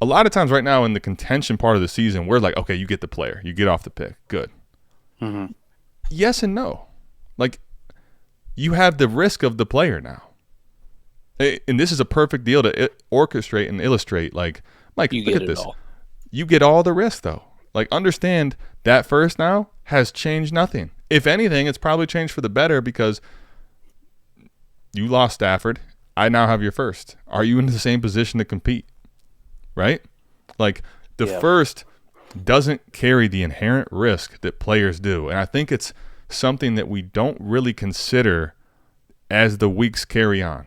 a lot of times right now in the contention part of the season, we're like, okay, you get the player, you get off the pick, good. Mm-hmm. Yes and no. You have the risk of the player now. And this is a perfect deal to orchestrate and illustrate. Mike, look at this. All. You get all the risk, though. Understand that first now has changed nothing. If anything, it's probably changed for the better because you lost Stafford. I now have your first. Are you in the same position to compete? Right? First doesn't carry the inherent risk that players do. And I think it's something that we don't really consider as the weeks carry on.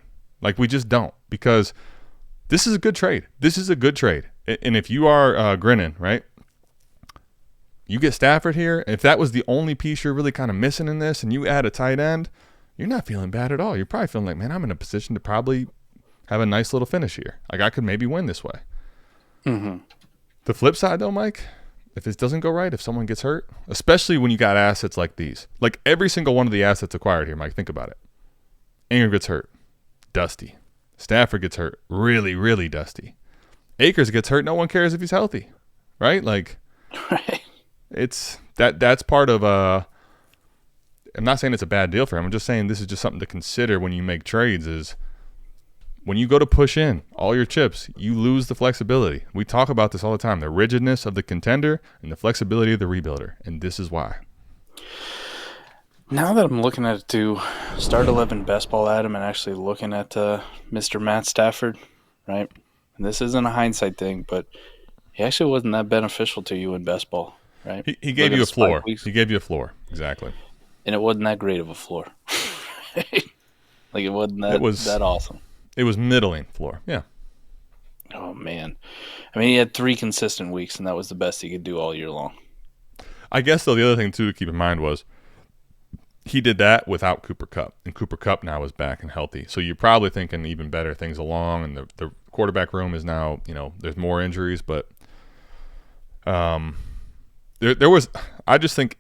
We just don't, because this is a good trade. And if you are grinning, right, you get Stafford here. If that was the only piece you're really kind of missing in this, and you add a tight end, you're not feeling bad at all. You're probably feeling like, man, I'm in a position to probably have a nice little finish here. Like, I could maybe win this way. Mm-hmm. The flip side, though, Mike, if this doesn't go right, if someone gets hurt, especially when you got assets like these, like every single one of the assets acquired here, Mike, think about it. Ingram gets hurt, dusty. Stafford gets hurt, really, really dusty. Akers gets hurt, no one cares if he's healthy, right? Like, Right. it's that's part of I'm not saying it's a bad deal for him. I'm just saying this is just something to consider when you make trades is when you go to push in all your chips, you lose the flexibility. We talk about this all the time, the rigidness of the contender and the flexibility of the rebuilder, and this is why. Now that I'm looking at it too, start 11 best ball Adam and actually looking at Mr. Matt Stafford, right? And this isn't a hindsight thing, but he actually wasn't that beneficial to you in best ball, right? He gave you a floor. He gave you a floor, exactly. And it wasn't that great of a floor. Like, it wasn't that awesome. It was middling floor, yeah. Oh, man. I mean, he had 3 consistent weeks, and that was the best he could do all year long. I guess, though, the other thing, too, to keep in mind was he did that without Cooper Kupp, and Cooper Kupp now is back and healthy. So you're probably thinking even better things along, and the quarterback room is now, there's more injuries, but there was – I just think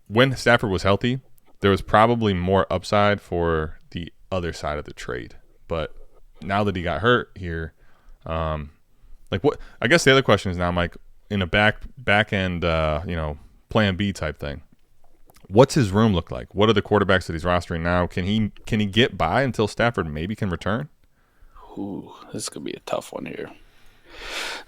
when Stafford was healthy, there was probably more upside for the other side of the trade. But now that he got hurt here, what? I guess the other question is now, Mike, in a back end, plan B type thing. What's his room look like? What are the quarterbacks that he's rostering now? Can he get by until Stafford maybe can return? Ooh, this is gonna be a tough one here.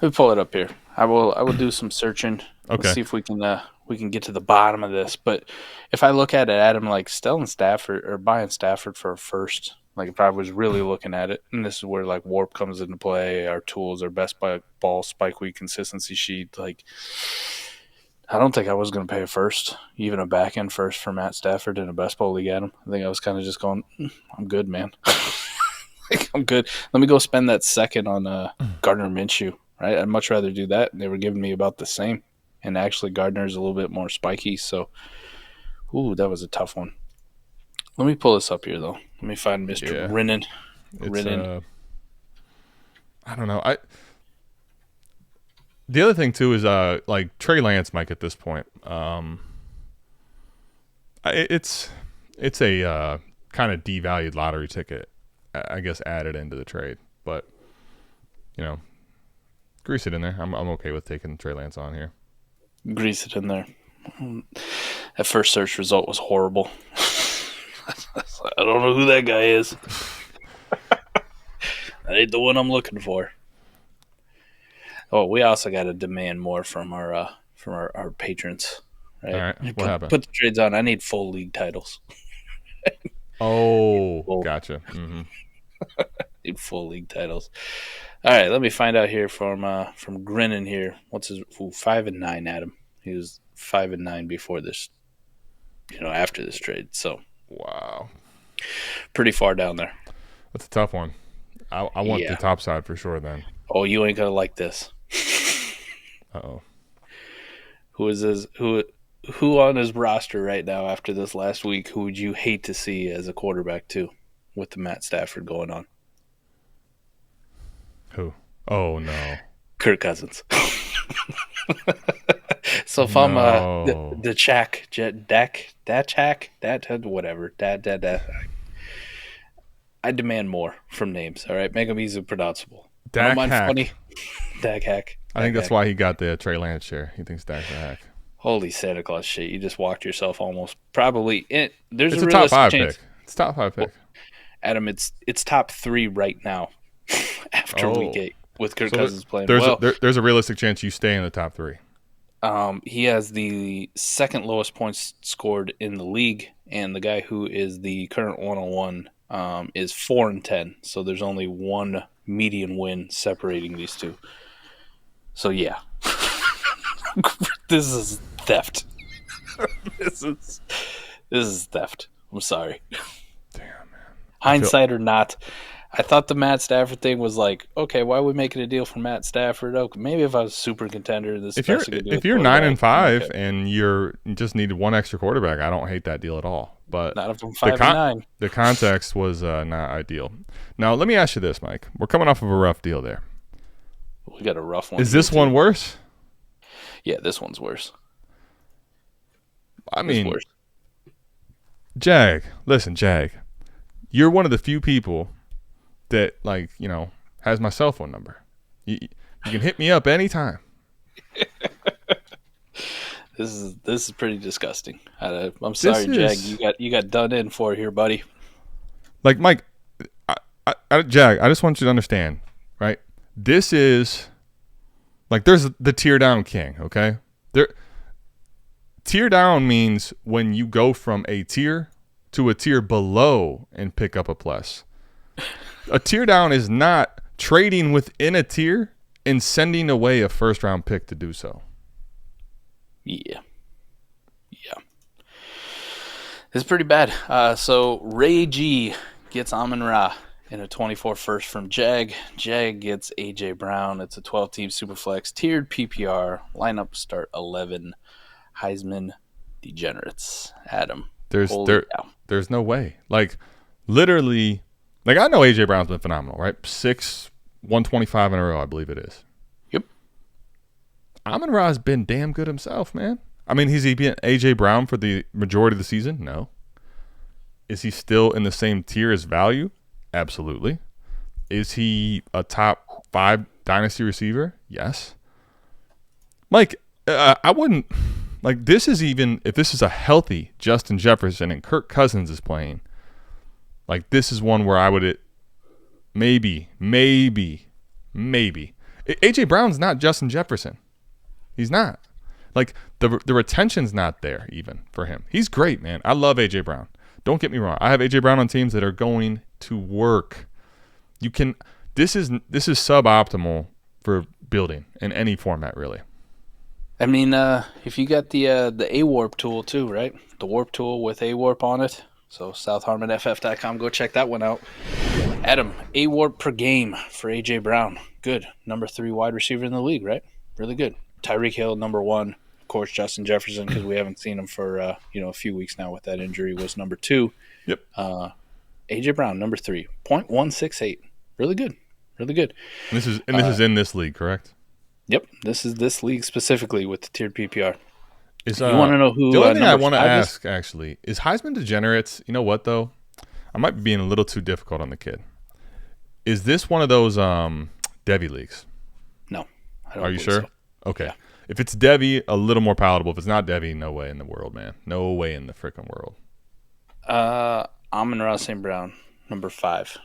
Let me pull it up here. I will do some searching. Okay. Let's see if we can get to the bottom of this. But if I look at it, Adam, like selling Stafford or buying Stafford for a first. Like, if I was really looking at it, and this is where, like, Warp comes into play, our tools, our best ball spike week consistency sheet, like, I don't think I was going to pay a first, even a back-end first for Matt Stafford in a best ball league at him. I think I was kind of just going, I'm good, man. Like, I'm good. Let me go spend that second on Gardner Minshew, right? I'd much rather do that, and they were giving me about the same. And actually, Gardner's a little bit more spiky, so, that was a tough one. Let me pull this up here, though. Let me find Mr. Rinnan. I don't know. The other thing, too, is like Trey Lance, Mike, at this point. It's a kind of devalued lottery ticket, I guess, added into the trade. But, grease it in there. I'm okay with taking Trey Lance on here. Grease it in there. That first search result was horrible. I don't know who that guy is. That ain't the one I'm looking for. Oh, we also got to demand more from our patrons. Right? All right. What happened? Put the trades on. I need full league titles. Gotcha. Mm-hmm. Need full league titles. All right, let me find out here from Grinning here. What's his 5-9, Adam? He was 5-9 before this, after this trade. So wow, pretty far down there. That's a tough one. I want the top side for sure. Then. Oh, you ain't gonna like this. Uh-oh. Who on his roster right now after this last week? Who would you hate to see as a quarterback too, with the Matt Stafford going on? Who? Oh no, Kirk Cousins. So if I'm the Chak, whatever, I demand more from names. All right, make them easily pronounceable. Dak Hack. Funny. Dak Hack. I think that's why he got the Trey Lance share. He thinks Dak's a hack. Holy Santa Claus shit! You just walked yourself almost. Probably. There's it's a top 5 chance. pick. It's top 5 pick. Adam, it's top 3 right now. After week 8 with Kirk Cousins playing there's a realistic chance you stay in the top 3. He has the second lowest points scored in the league, and the guy who is the current 101 is 4-10. So there's only one median win separating these two. So yeah, this is theft. This is theft. I'm sorry. Damn, man. Hindsight or not, I thought the Matt Stafford thing was like, okay, why are we making a deal for Matt Stafford? Okay, maybe if I was a super contender, this if you're especially could do if you're 9-5 and you just needed one extra quarterback, I don't hate that deal at all. But not if I'm 5-9. The context was not ideal. Now let me ask you this, Mike. We're coming off of a rough deal there. We got a rough one. Is this one worse? Yeah, this one's worse. I mean, worse. Jag, listen, Jag, you're one of the few people that, like, you know, has my cell phone number. You can hit me up anytime. This is pretty disgusting. I'm sorry, Jag. You got done in for here, buddy. Like, Mike, Jag, I just want you to understand, right? This is like, there's the tier down king, okay? Tier down means when you go from a tier to a tier below and pick up a plus. A tier down is not trading within a tier and sending away a first-round pick to do so. Yeah. It's pretty bad. So Ray G gets Amon-Ra in a 24 first from Jag. Jag gets A.J. Brown. It's a 12-team Superflex, tiered PPR. Lineup start 11. Heisman degenerates. Adam. There's no way. Like, literally, like, I know A.J. Brown's been phenomenal, right? 125 in a row, I believe it is. Yep. Amon-Ra's been damn good himself, man. I mean, has he been A.J. Brown for the majority of the season? No. Is he still in the same tier as value? Absolutely. Is he a top 5 dynasty receiver? Yes. Mike, I wouldn't – like, this is even – if this is a healthy Justin Jefferson and Kirk Cousins is playing, like, this is one where I would maybe. A.J. Brown's not Justin Jefferson. He's not. Like, the retention's not there even for him. He's great, man. I love A.J. Brown. Don't get me wrong. I have A.J. Brown on teams that are going to work. You can – this is suboptimal for building in any format, really. I mean, if you got the A-Warp tool too, right? The Warp tool with A-Warp on it. So southharmonff.com, go check that one out. Adam, A-Warp per game for A.J. Brown. Good. Number 3 wide receiver in the league, right? Really good. Tyreek Hill, number 1. Of course, Justin Jefferson, because we haven't seen him for a few weeks now with that injury, was number 2. Yep. A.J. Brown, number 3. 0.168. Really good. Really good. This is in this league, correct? Yep. This is this league specifically with the tiered PPR. You want to know who? The only thing I want to ask, actually, is Heisman degenerates. You know what, though? I might be being a little too difficult on the kid. Is this one of those Devy leagues? No. I don't. Are you sure? So. Okay. Yeah. If it's Devy, a little more palatable. If it's not Devy, no way in the world, man. No way in the freaking world. Amon-Ra St. Brown, number 5.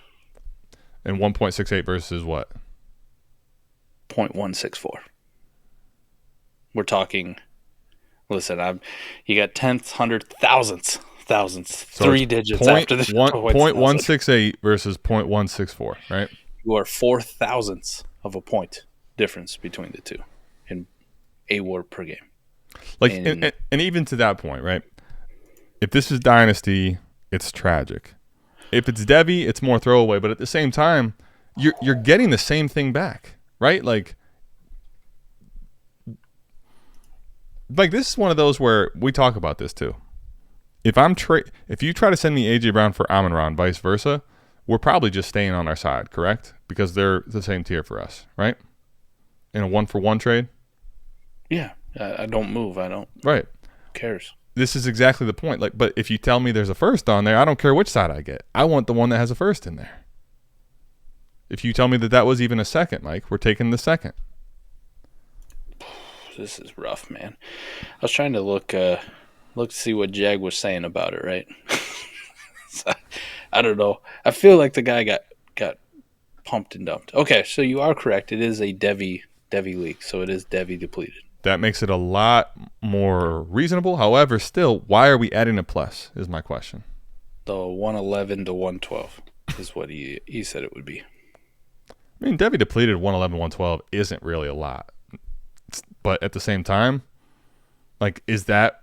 And 1.68 versus what? 0.164. We're talking. Listen, you got tenths, hundredths, thousandths, so 3 digits after the 0.168 versus 0.164, right? You are 4 thousandths of a point difference between the two in A-Warp per game. Like, and even to that point, right? If this is Dynasty, it's tragic. If it's Devy, it's more throwaway. But at the same time, you're getting the same thing back, right? Like this is one of those where we talk about this too. If you try to send me A.J. Brown for Amon-Ra and vice versa, we're probably just staying on our side, correct? Because they're the same tier for us, right? In a 1-for-1 trade? Yeah. I don't move. I don't. Right. Who cares? This is exactly the point. Like, but if you tell me there's a first on there, I don't care which side I get. I want the one that has a first in there. If you tell me that was even a second, Mike, we're taking the second. This is rough, man. I was trying to look to see what Jag was saying about it, right? So, I don't know. I feel like the guy got pumped and dumped. Okay, so you are correct. It is a Devy league, so it is Devy depleted. That makes it a lot more reasonable. However, still, why are we adding a plus is my question. The 111 to 112 is what he said it would be. I mean, Devy depleted 111, 112 isn't really a lot. But at the same time, like, is that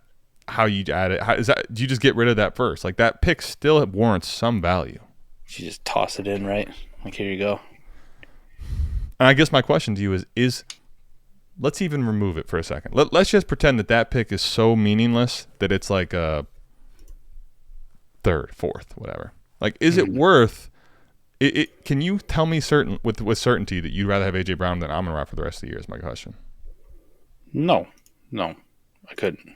how you add it? Do you just get rid of that first? Like, that pick still warrants some value. You just toss it in, right? Like, here you go. And I guess my question to you is let's even remove it for a second. Let's just pretend that pick is so meaningless that it's like a third, fourth, whatever. Like, is it worth it? Can you tell me with certainty that you'd rather have A.J. Brown than Amon-Ra for the rest of the year is my question. No, I couldn't.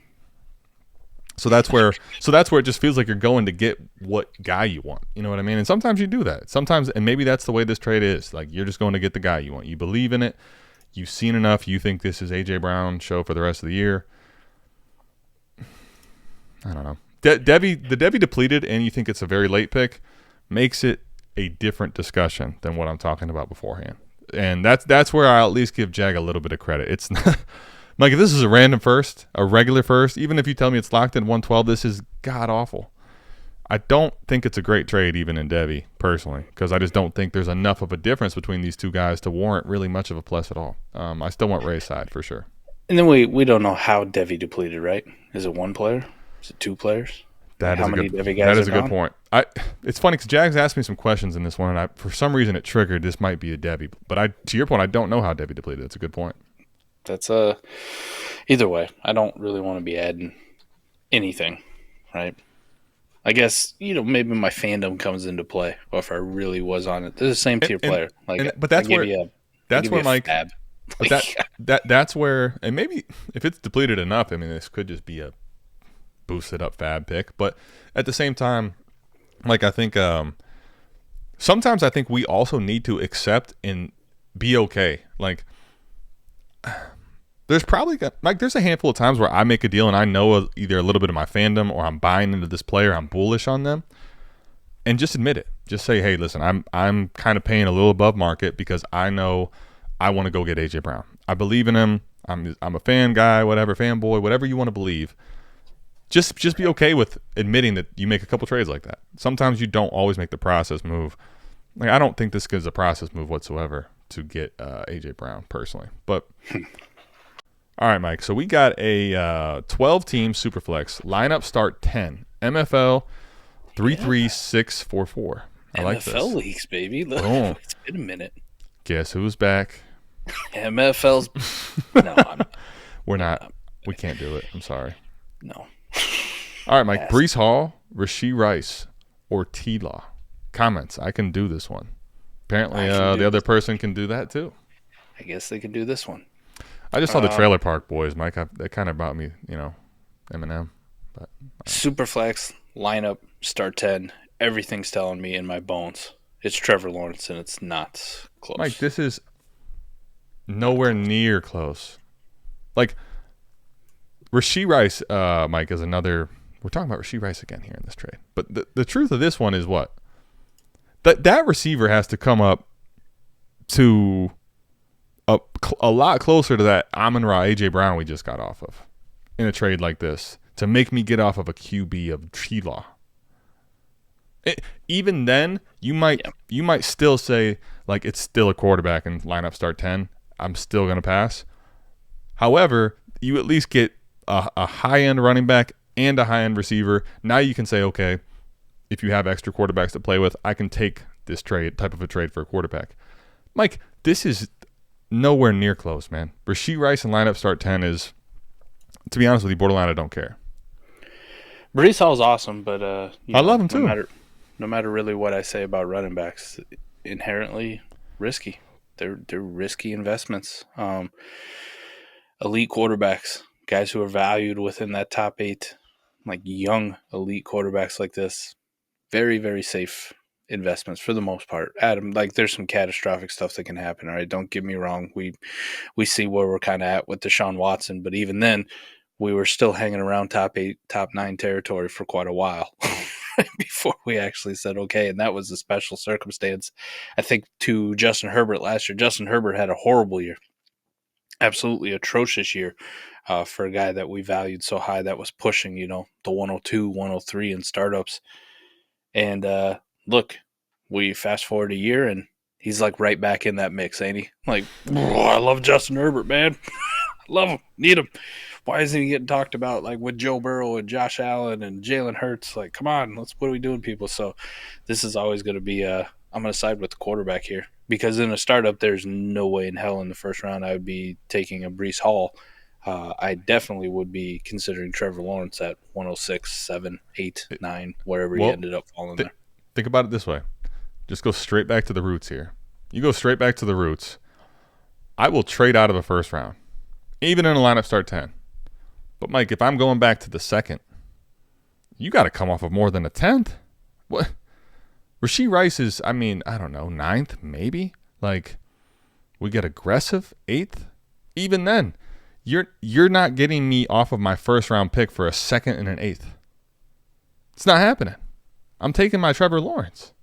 So that's where it just feels like you're going to get what guy you want. You know what I mean? And sometimes you do that. Sometimes, and maybe that's the way this trade is. Like, you're just going to get the guy you want. You believe in it. You've seen enough. You think this is A.J. Brown show for the rest of the year. I don't know. The Debbie depleted, and you think it's a very late pick, makes it a different discussion than what I'm talking about beforehand. And that's where I at least give Jag a little bit of credit. It's not. Like, if this is a random first, a regular first, even if you tell me it's locked in 112, this is god-awful. I don't think it's a great trade even in Debbie, personally, because I just don't think there's enough of a difference between these two guys to warrant really much of a plus at all. I still want Ray's side for sure. And then we don't know how Debbie depleted, right? Is it one player? Is it two players? That is a good point. It's funny because Jags asked me some questions in this one, and for some reason it triggered this might be a Debbie. But to your point, I don't know how Debbie depleted. That's a good point. That's either way, I don't really want to be adding anything, right? I guess, maybe my fandom comes into play, or if I really was on it. They're the same tier player. But that's where Mike. That's where, and maybe if it's depleted enough, I mean, this could just be a boosted up fab pick. But at the same time, like, I think sometimes I think we also need to accept and be okay. Like, there's a handful of times where I make a deal and I know either a little bit of my fandom or I'm buying into this player, I'm bullish on them, and just admit it. Just say, hey, listen, I'm kind of paying a little above market because I know I want to go get A.J. Brown. I believe in him. I'm a fan guy, whatever, fanboy, whatever you want to believe. Just be okay with admitting that you make a couple trades like that. Sometimes you don't always make the process move. Like, I don't think this is a process move whatsoever to get A.J. Brown personally, but. All right, Mike. So we got a 12-team Superflex lineup start 10 MFL 33644. I like this. MFL leagues, baby. Look, boom. It's been a minute. Guess who's back? MFL's. No, I'm not. We're not. We can't do it. I'm sorry. No. All right, Mike. Breece Hall, Rashee Rice, or TLaw. Comments. I can do this one. Apparently, the other person can do that too. I guess they can do this one. I just saw the Trailer Park Boys, Mike. That kind of brought me, Eminem. But Superflex lineup start 10. Everything's telling me in my bones it's Trevor Lawrence, and it's not close. Mike, this is nowhere near close. Like, Rashee Rice, Mike, is another. We're talking about Rashee Rice again here in this trade. But the truth of this one is what? That receiver has to come up to a lot closer to that Amon-Ra A.J. Brown we just got off of in a trade like this to make me get off of a QB of TLaw. Even then, you might still say, like, it's still a quarterback and lineup start 10. I'm still going to pass. However, you at least get a high-end running back and a high-end receiver. Now you can say, okay, if you have extra quarterbacks to play with, I can take this type of a trade for a quarterback. Mike, this is nowhere near close, man. Rashee Rice and lineup start 10 is, to be honest with you, borderline I don't care. Breece Hall's awesome, but I love him too. No matter really what I say about running backs, inherently risky. They're risky investments. Elite quarterbacks, guys who are valued within that top 8, like young elite quarterbacks like this, very, very safe investments for the most part. Adam, like, there's some catastrophic stuff that can happen. All right, don't get me wrong. We see where we're kind of at with Deshaun Watson, but even then, we were still hanging around top 8, top 9 territory for quite a while before we actually said okay. And that was a special circumstance, I think, to Justin Herbert last year. Justin Herbert had a horrible year, absolutely atrocious year for a guy that we valued so high that was pushing, the 102, 103 in startups. And look, we fast forward a year and he's like right back in that mix, ain't he? Like, I love Justin Herbert, man. I love him. Need him. Why isn't he getting talked about like with Joe Burrow and Josh Allen and Jalen Hurts? Like, come on, what are we doing, people? So this is always going to be a I'm going to side with the quarterback here because in a startup, there's no way in hell in the first round I would be taking a Breece Hall. I definitely would be considering Trevor Lawrence at 106, 7, 8, 9, wherever he ended up falling there. Think about it this way. Just go straight back to the roots here. You go straight back to the roots. I will trade out of a first round, even in a lineup start 10. But, Mike, if I'm going back to the second, you got to come off of more than a 10th. What? Rashee Rice is, I don't know, 9th maybe? Like, we get aggressive, 8th? Even then, you're not getting me off of my first-round pick for a 2nd and an 8th. It's not happening. I'm taking my Trevor Lawrence.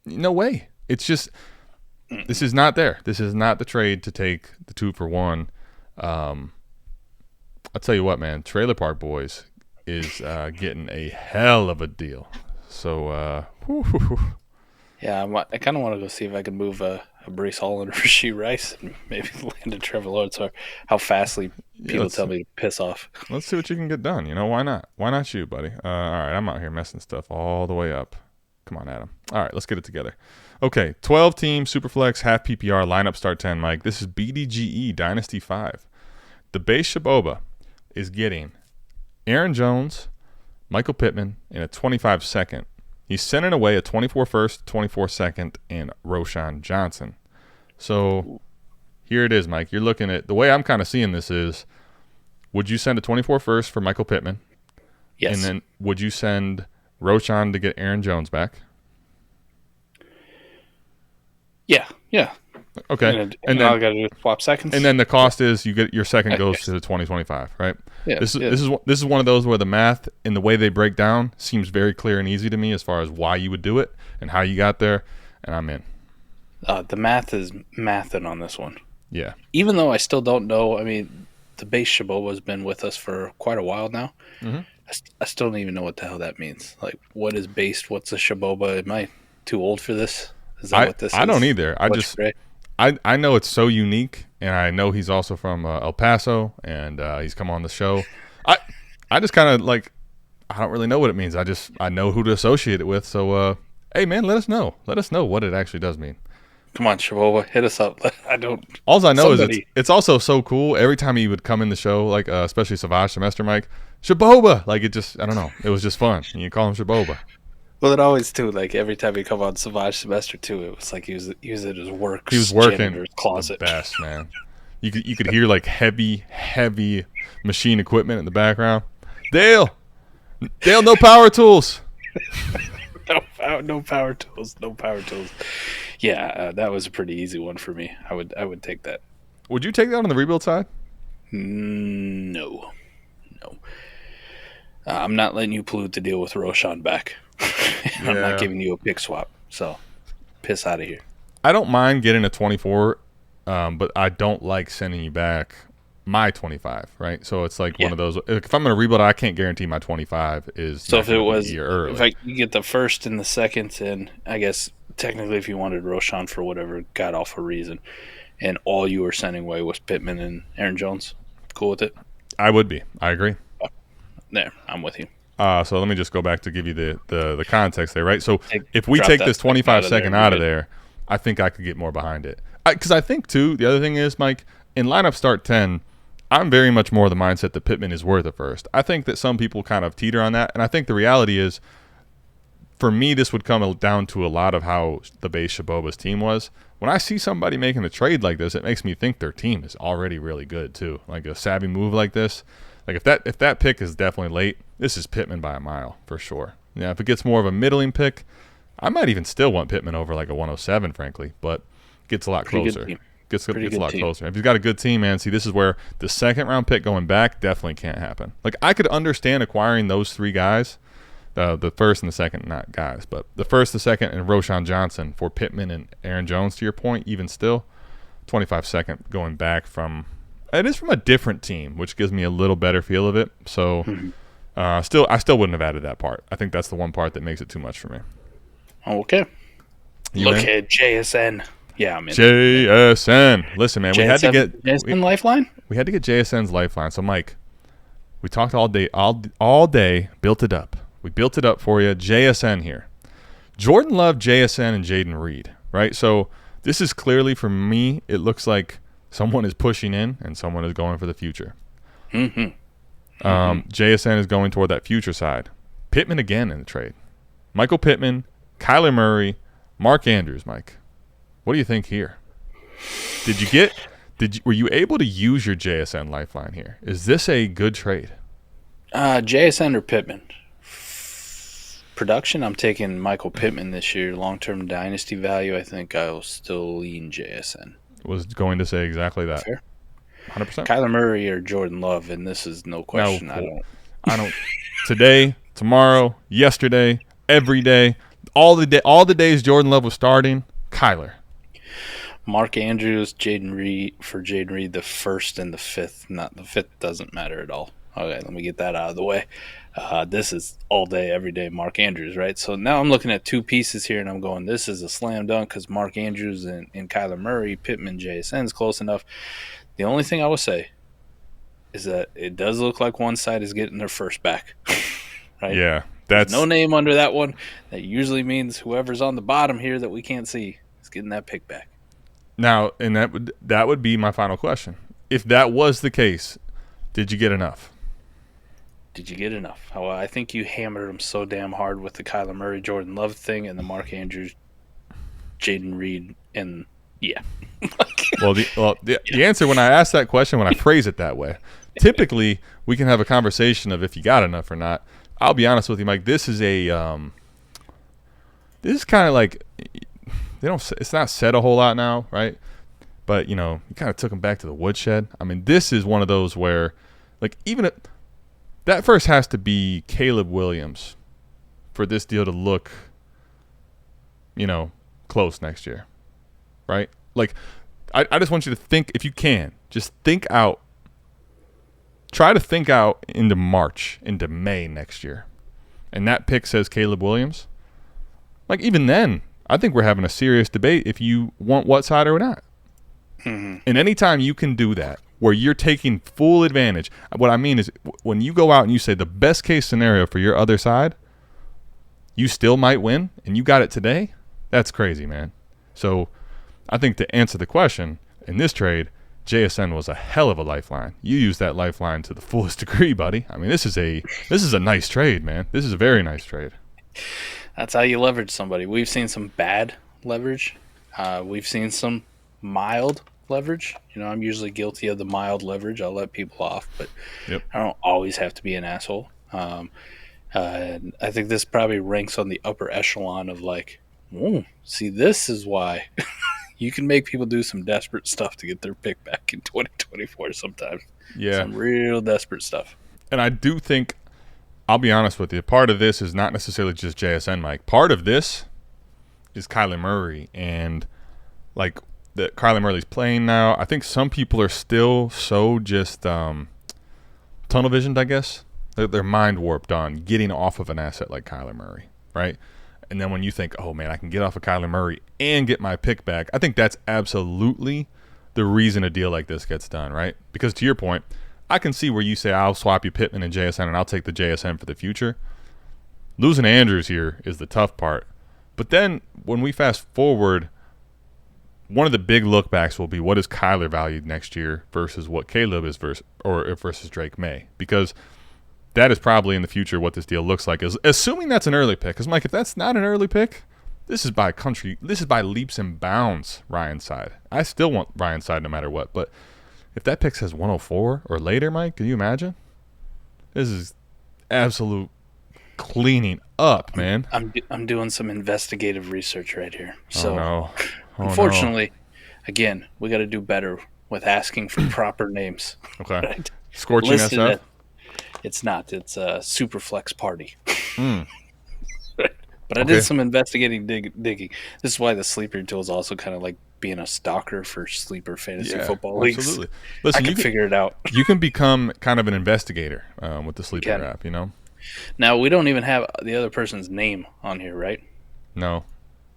No way. It's just, this is not there. This is not the trade to take the 2-for-1. I'll tell you what, man. Trailer Park Boys is getting a hell of a deal. So, yeah, I kind of want to go see if I can move a Breece Hall and Rashee Rice and maybe land a Trevor Lawrence, or how fastly people tell me to piss off. Let's see what you can get done. Why not? Why not you, buddy? All right, I'm out here messing stuff all the way up. Come on, Adam. All right, let's get it together. Okay, 12-team Superflex half PPR lineup start 10, Mike. This is BDGE Dynasty 5. The base Shaboba is getting Aaron Jones, Michael Pittman, and a 25 second. He's sending away a 24 first, 24 second, and Roschon Johnson. So here it is, Mike. You're looking at, the way I'm kind of seeing this is, would you send a 24 first for Michael Pittman? Yes. And then would you send Roschon to get Aaron Jones back? Yeah. Okay. And then all I got to do is swap seconds. And then the cost is you get your second goes to the 2025, right? Yeah. This is one of those where the math and the way they break down seems very clear and easy to me as far as why you would do it and how you got there, and I'm in. The math is mathing on this one. Yeah. Even though I still don't know, the base Shaboba has been with us for quite a while now. Mm-hmm. I still don't even know what the hell that means. Like, what is based? What's a Shaboba? Am I too old for this? Is that what this is? I don't either. I know it's so unique, and I know he's also from El Paso, and he's come on the show. I just kind of like, I don't really know what it means. I know who to associate it with. So, hey man, let us know. Let us know what it actually does mean. Come on, Shaboba, hit us up. I don't. All I know is it's also so cool. Every time he would come in the show, like especially Savage Semester Mike, Shaboba, like it just, I don't know, it was just fun. And you call him Shaboba. Well, it always too. Like every time he come on Savage Semester too, it was like he was at his work. He was working his closet. The best, man. You could hear like heavy machine equipment in the background. Dale, no power tools. No power tools. Yeah, that was a pretty easy one for me. I would take that. Would you take that on the rebuild side? No. I'm not letting you pollute the deal with Roschon back. I'm not giving you a pick swap. So, piss out of here. I don't mind getting a 24, but I don't like sending you back my 25, right? So it's like one of those. If I'm going to rebuild, I can't guarantee my 25 is. So if it was, if you get the first and the second, and I guess technically if you wanted Roschon for whatever god awful reason, and all you were sending away was Pittman and Aaron Jones, cool with it? I would be. I agree. There, I'm with you. So let me just go back to give you the context there, right? So if we take this 25 second out of there, I think I could get more behind it. Because I think, too, the other thing is, Mike, in lineup start 10, I'm very much more of the mindset that Pittman is worth it first. I think that some people kind of teeter on that, and I think the reality is, for me, this would come down to a lot of how the base Shaboba's team was. When I see somebody making a trade like this, it makes me think their team is already really good, too. Like a savvy move like this. Like if that pick is definitely late, this is Pittman by a mile for sure. Yeah, if it gets more of a middling pick, I might even still want Pittman over like a 107, frankly, but gets a lot closer. Gets a lot closer. If he's got a good team, man, see, this is where the second round pick going back definitely can't happen. Like I could understand acquiring those three guys, the first and the second, not guys, but the first, the second, and Roschon Johnson for Pittman and Aaron Jones. To your point, even still, 25 second going back from. It is from a different team, which gives me a little better feel of it. So, I still wouldn't have added that part. I think that's the one part that makes it too much for me. Okay. Look at JSN. Yeah, I'm in. JSN. Listen, man, we had to get JSN Lifeline. We had to get JSN's Lifeline. So, Mike, we talked all day, all day, built it up. We built it up for you. JSN here. Jordan Love, JSN, and Jaden Reed, right? So this is clearly, for me, it looks like someone is pushing in and someone is going for the future. JSN is going toward that future side. Pittman again in the trade. Michael Pittman, Kyler Murray, Mark Andrews, Mike. What do you think here? Were you able to use your JSN lifeline here? Is this a good trade? JSN or Pittman? Production, I'm taking Michael Pittman this year. Long-term dynasty value, I think I'll still lean JSN. Was going to say exactly that. Fair. 100%. Kyler Murray or Jordan Love, and this is no question. No, I don't. Today, tomorrow, yesterday, every day, all the days Jordan Love was starting, Kyler. Mark Andrews, Jaden Reed for Jaden Reed, the first and the fifth. Not the fifth doesn't matter at all. Okay, let me get that out of the way. This is all day, every day Mark Andrews, right? So now I'm looking at two pieces here, and I'm going, this is a slam dunk because Mark Andrews and Kyler Murray, Pittman, JSN is close enough. The only thing I will say is that it does look like one side is getting their first back, right? Yeah, there's no name under that one. That usually means whoever's on the bottom here that we can't see is getting that pick back. Now, and that would be my final question. If that was the case, did you get enough? Did you get enough? Well, I think you hammered them so damn hard with the Kyler Murray, Jordan Love thing and the Mark Andrews, Jaden Reed, and yeah. The answer when I ask that question, when I phrase it that way, typically we can have a conversation of if you got enough or not. I'll be honest with you, Mike. This is kind of like it's not said a whole lot now, right? But you kind of took them back to the woodshed. I mean, this is one of those where, like, that first has to be Caleb Williams for this deal to look, close next year, right? Like, I just want you to think, if you can, just think out. Try to think out into March, into May next year. And that pick says Caleb Williams. Like, even then, I think we're having a serious debate if you want what side or not. And anytime you can do that, where you're taking full advantage, what I mean is when you go out and you say the best case scenario for your other side, you still might win, and you got it today, that's crazy, man. So I think to answer the question, in this trade, JSN was a hell of a lifeline. You used that lifeline to the fullest degree, buddy. I mean, this is a nice trade, man. This is a very nice trade. That's how you leverage somebody. We've seen some bad leverage. We've seen some mild leverage. I'm usually guilty of the mild leverage. I'll let people off, but I don't always have to be an asshole. I think this probably ranks on the upper echelon of like, see, this is why you can make people do some desperate stuff to get their pick back in 2024 sometimes. Yeah. Some real desperate stuff. And I do think, I'll be honest with you, part of this is not necessarily just JSN, Mike. Part of this is Kyler Murray. And, like, that Kyler Murray's playing now. I think some people are still so just tunnel visioned, I guess. They're mind warped on getting off of an asset like Kyler Murray, right? And then when you think, oh, man, I can get off of Kyler Murray and get my pick back, I think that's absolutely the reason a deal like this gets done, right? Because to your point, I can see where you say I'll swap you Pittman and JSN and I'll take the JSN for the future. Losing Andrews here is the tough part. But then when we fast forward, one of the big lookbacks will be what is Kyler valued next year versus what Caleb is versus Drake May. Because that is probably in the future what this deal looks like, assuming that's an early pick. Because, Mike, if that's not an early pick, this is by leaps and bounds Ryan's side. I still want Ryan's side no matter what. But if that pick says 104 or later, Mike, can you imagine? This is absolute cleaning up, man. I'm doing some investigative research right here. So, unfortunately, again, we got to do better with asking for proper names. Okay. Right? Scorching SF? It's not. It's a Superflex party. But I did some investigating digging. This is why the sleeper tool is also kind of like being a stalker for sleeper fantasy football leagues. Absolutely. Listen, I can figure it out. You can become kind of an investigator with the sleeper app, Now, we don't even have the other person's name on here, right? No.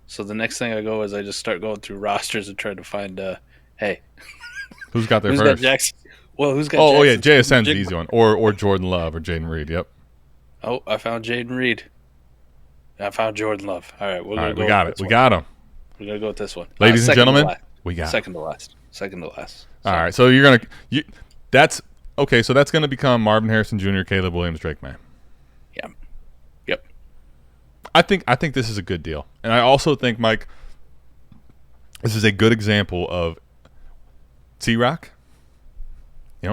So the next thing I go is I just start going through rosters and try to find, hey. Who's got their first? Got Jackson? Well, who's got Oh, Jackson? yeah, JSN's the easy one. Or Jordan Love or Jaden Reed, yep. Oh, I found Jaden Reed. I found Jordan Love. All right, we got it. We got him. We're gonna go with this one, ladies and gentlemen. We got second to last. Second to last. All right, so you're gonna that's okay. So that's gonna become Marvin Harrison Jr., Caleb Williams, Drake May. Yeah. Yep. I think this is a good deal, and I also think, Mike, this is a good example of T-Rock.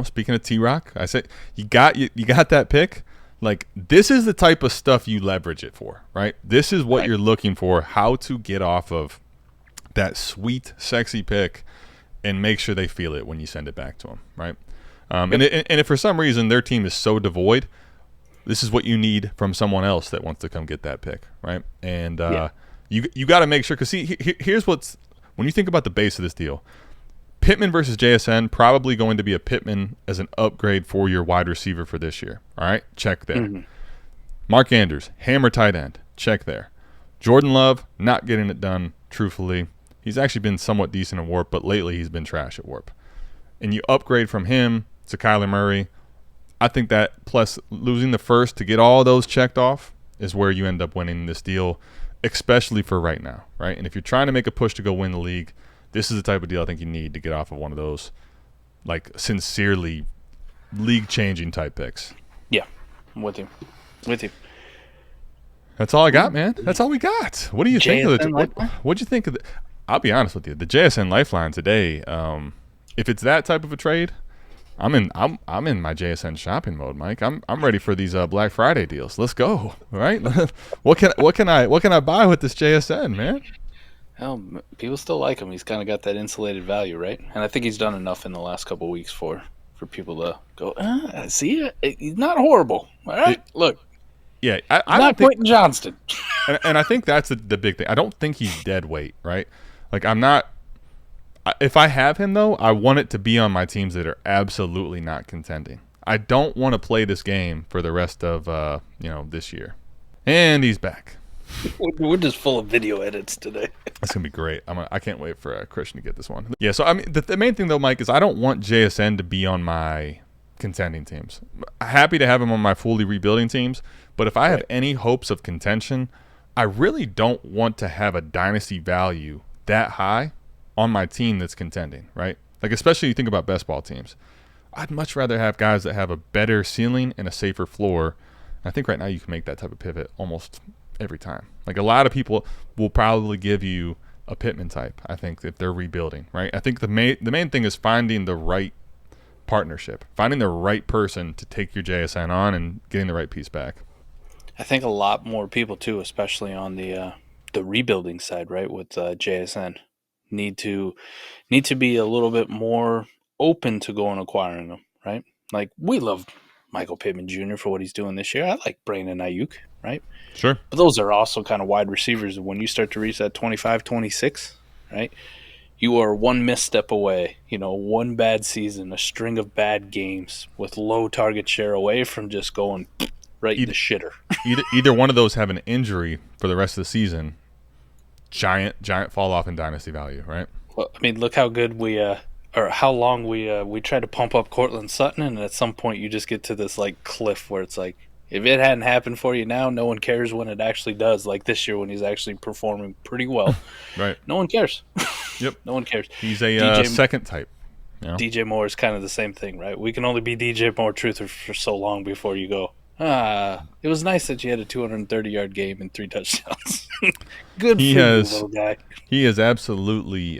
Speaking of T-Rock, I say you got that pick. Like, this is the type of stuff you leverage it for, right? This is what you're looking for, how to get off of that sweet, sexy pick and make sure they feel it when you send it back to them, right? And if for some reason their team is so devoid, this is what you need from someone else that wants to come get that pick, right? And you got to make sure, because see, here's what's – when you think about the base of this deal, Pittman versus JSN, probably going to be a Pittman as an upgrade for your wide receiver for this year. All right, check there. Mm-hmm. Mark Andrews, hammer tight end, check there. Jordan Love, not getting it done, truthfully. He's actually been somewhat decent at Warp, but lately he's been trash at Warp. And you upgrade from him to Kyler Murray. I think that plus losing the first to get all those checked off is where you end up winning this deal, especially for right now, right? And if you're trying to make a push to go win the league, this is the type of deal I think you need to get off of one of those, like, sincerely league-changing type picks. Yeah, I'm with you. That's all I got, man. That's all we got. What do you think of the? What'd you think of the? I'll be honest with you. The JSN Lifeline today. If it's that type of a trade, I'm in my JSN shopping mode, Mike. I'm ready for these Black Friday deals. Let's go. All right. What can I buy with this JSN, man? Well, people still like him. He's kind of got that insulated value, right? And I think he's done enough in the last couple of weeks for people to go, see, he's not horrible. All right, look. Yeah, I not Quentin Johnston. and I think that's the big thing. I don't think he's dead weight, right? Like, I'm not – if I have him, though, I want it to be on my teams that are absolutely not contending. I don't want to play this game for the rest of, this year. And he's back. We're just full of video edits today. That's gonna be great. I can't wait for Christian to get this one. Yeah. So I mean, the main thing though, Mike, is I don't want JSN to be on my contending teams. I'm happy to have him on my fully rebuilding teams, but if I have any hopes of contention, I really don't want to have a dynasty value that high on my team that's contending, right? Like, especially you think about best ball teams. I'd much rather have guys that have a better ceiling and a safer floor. And I think right now you can make that type of pivot almost every time. Like, a lot of people will probably give you a Pittman type, I think, if they're rebuilding, right? I think the main thing is finding the right partnership, finding the right person to take your JSN on and getting the right piece back. I think a lot more people too, especially on the rebuilding side, right, with JSN, need to be a little bit more open to going acquiring them, right? Like, we love Michael Pittman Jr. for what he's doing this year. I like Brandon Aiyuk, right? Sure. But those are also kind of wide receivers. When you start to reach that 25, 26, right, you are one misstep away, one bad season, a string of bad games with low target share away from just going right in the shitter. either one of those have an injury for the rest of the season, giant fall off in dynasty value, right? Well, I mean, look how good or how long we tried to pump up Cortland Sutton, and at some point you just get to this like cliff where it's like, if it hadn't happened for you now, no one cares when it actually does. Like this year when he's actually performing pretty well. Right. No one cares. Yep. No one cares. He's a second type. DJ Moore is kind of the same thing, right? We can only be DJ Moore truther for so long before you go, it was nice that you had a 230-yard game and 3 touchdowns. Good for you, little guy. He has absolutely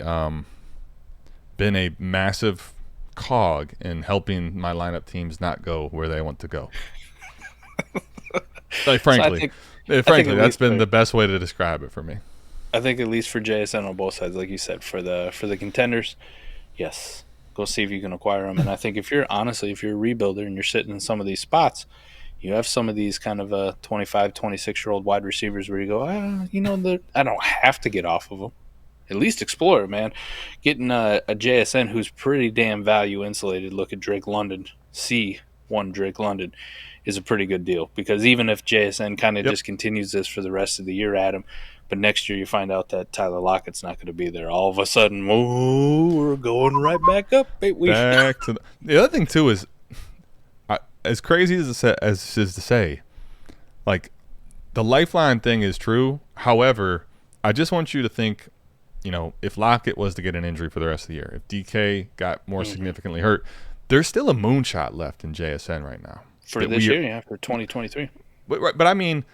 been a massive cog in helping my lineup teams not go where they want to go. Like, frankly, that's been the best way to describe it for me. I think at least for JSN on both sides, like you said, for the contenders, yes, go see if you can acquire them. And I think if you're a rebuilder and you're sitting in some of these spots, you have some of these kind of 25, 26-year-old wide receivers where you go, I don't have to get off of them. At least explore it, man. Getting a JSN who's pretty damn value insulated. Look at Drake London. C1 Drake London is a pretty good deal, because even if JSN kind of just continues this for the rest of the year, Adam, but next year you find out that Tyler Lockett's not going to be there. All of a sudden, we're going right back up. Back to the other thing too is, as crazy as is to say, like, the Lifeline thing is true. However, I just want you to think, if Lockett was to get an injury for the rest of the year, if DK got more significantly hurt, there's still a moonshot left in JSN right now. For this year, yeah, for 2023. But I mean,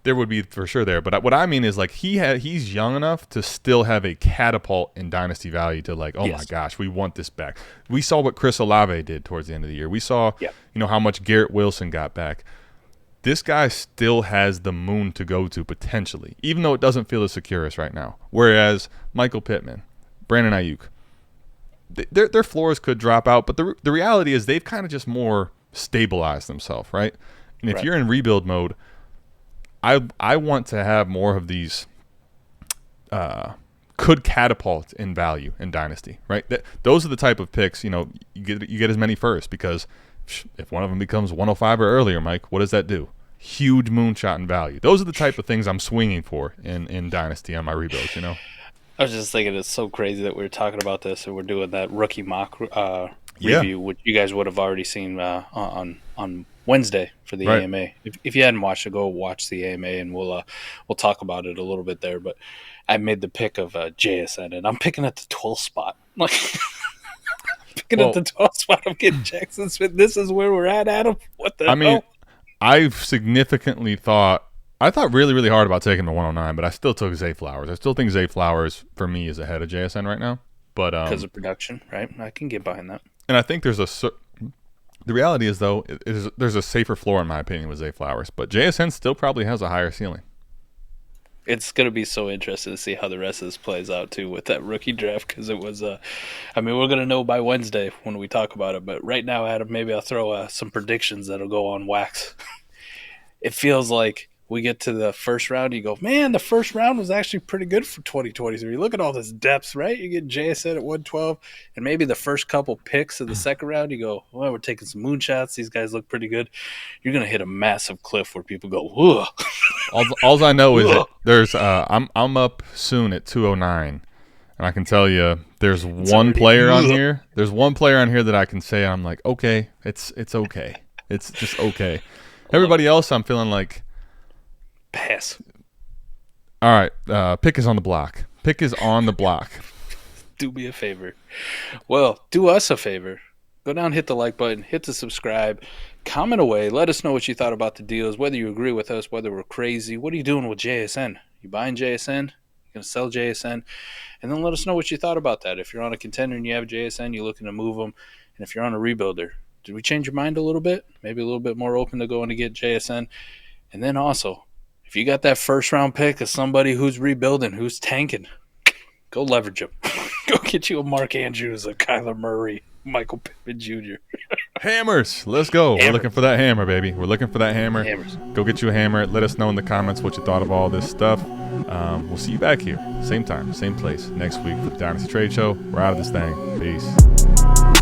there would be for sure there. But what I mean is, like, he's young enough to still have a catapult in dynasty value to, like, my gosh, we want this back. We saw what Chris Olave did towards the end of the year. We saw, how much Garrett Wilson got back. This guy still has the moon to go to potentially, even though it doesn't feel as secure as right now. Whereas Michael Pittman, Brandon Aiyuk, their floors could drop out, but the reality is they've kind of just more stabilized themselves, right? And if you're in rebuild mode, I want to have more of these could catapult in value in Dynasty, right? Those are the type of picks, you get as many first, because if one of them becomes 105 or earlier, Mike, what does that do? Huge moonshot in value. Those are the type of things I'm swinging for in Dynasty on my rebuilds, I was just thinking it's so crazy that we're talking about this and we're doing that rookie mock review, which you guys would have already seen on Wednesday for the AMA. If you hadn't watched it, go watch the AMA and we'll talk about it a little bit there. But I made the pick of JSN, and I'm picking at the 12th spot. Like, picking at the 12th spot, I'm getting Jaxon Smith. This is where we're at, Adam. What the hell? Mean, I've significantly thought really, really hard about taking the 109, but I still took Zay Flowers. I still think Zay Flowers, for me, is ahead of JSN right now. But because of production, right? I can get behind that. And I think the reality is, though, there's a safer floor, in my opinion, with Zay Flowers. But JSN still probably has a higher ceiling. It's going to be so interesting to see how the rest of this plays out, too, with that rookie draft, because it was we're going to know by Wednesday when we talk about it. But right now, Adam, maybe I'll throw some predictions that'll go on wax. It feels like we get to the first round, you go, man, the first round was actually pretty good for 2023. Look at all this depth, right? You get JSN at 112, and maybe the first couple picks of the second round, you go, well, we're taking some moonshots. These guys look pretty good. You're going to hit a massive cliff where people go, whoa. All I know is that there's I'm up soon at 209, and I can tell you there's one player on here. There's one player on here that I can say I'm like, okay, it's okay. It's just okay. Everybody else, I'm feeling like pass. All right, pick is on the block. Pick is on the block. Do me a favor. Well, do us a favor. Go down, hit the like button, hit the subscribe, comment away. Let us know what you thought about the deals, whether you agree with us, whether we're crazy. What are you doing with JSN? You buying JSN? You going to sell JSN? And then let us know what you thought about that. If you're on a contender and you have JSN, you're looking to move them. And if you're on a rebuilder, did we change your mind a little bit? Maybe a little bit more open to going to get JSN. And then also, if you got that first-round pick of somebody who's rebuilding, who's tanking, go leverage them. Go get you a Mark Andrews, a Kyler Murray, Michael Pittman Jr. Hammers. Let's go. We're looking for that hammer, baby. We're looking for that hammer. Hammers. Go get you a hammer. Let us know in the comments what you thought of all this stuff. We'll see you back here. Same time, same place next week for the Dynasty Trade Show. We're out of this thing. Peace.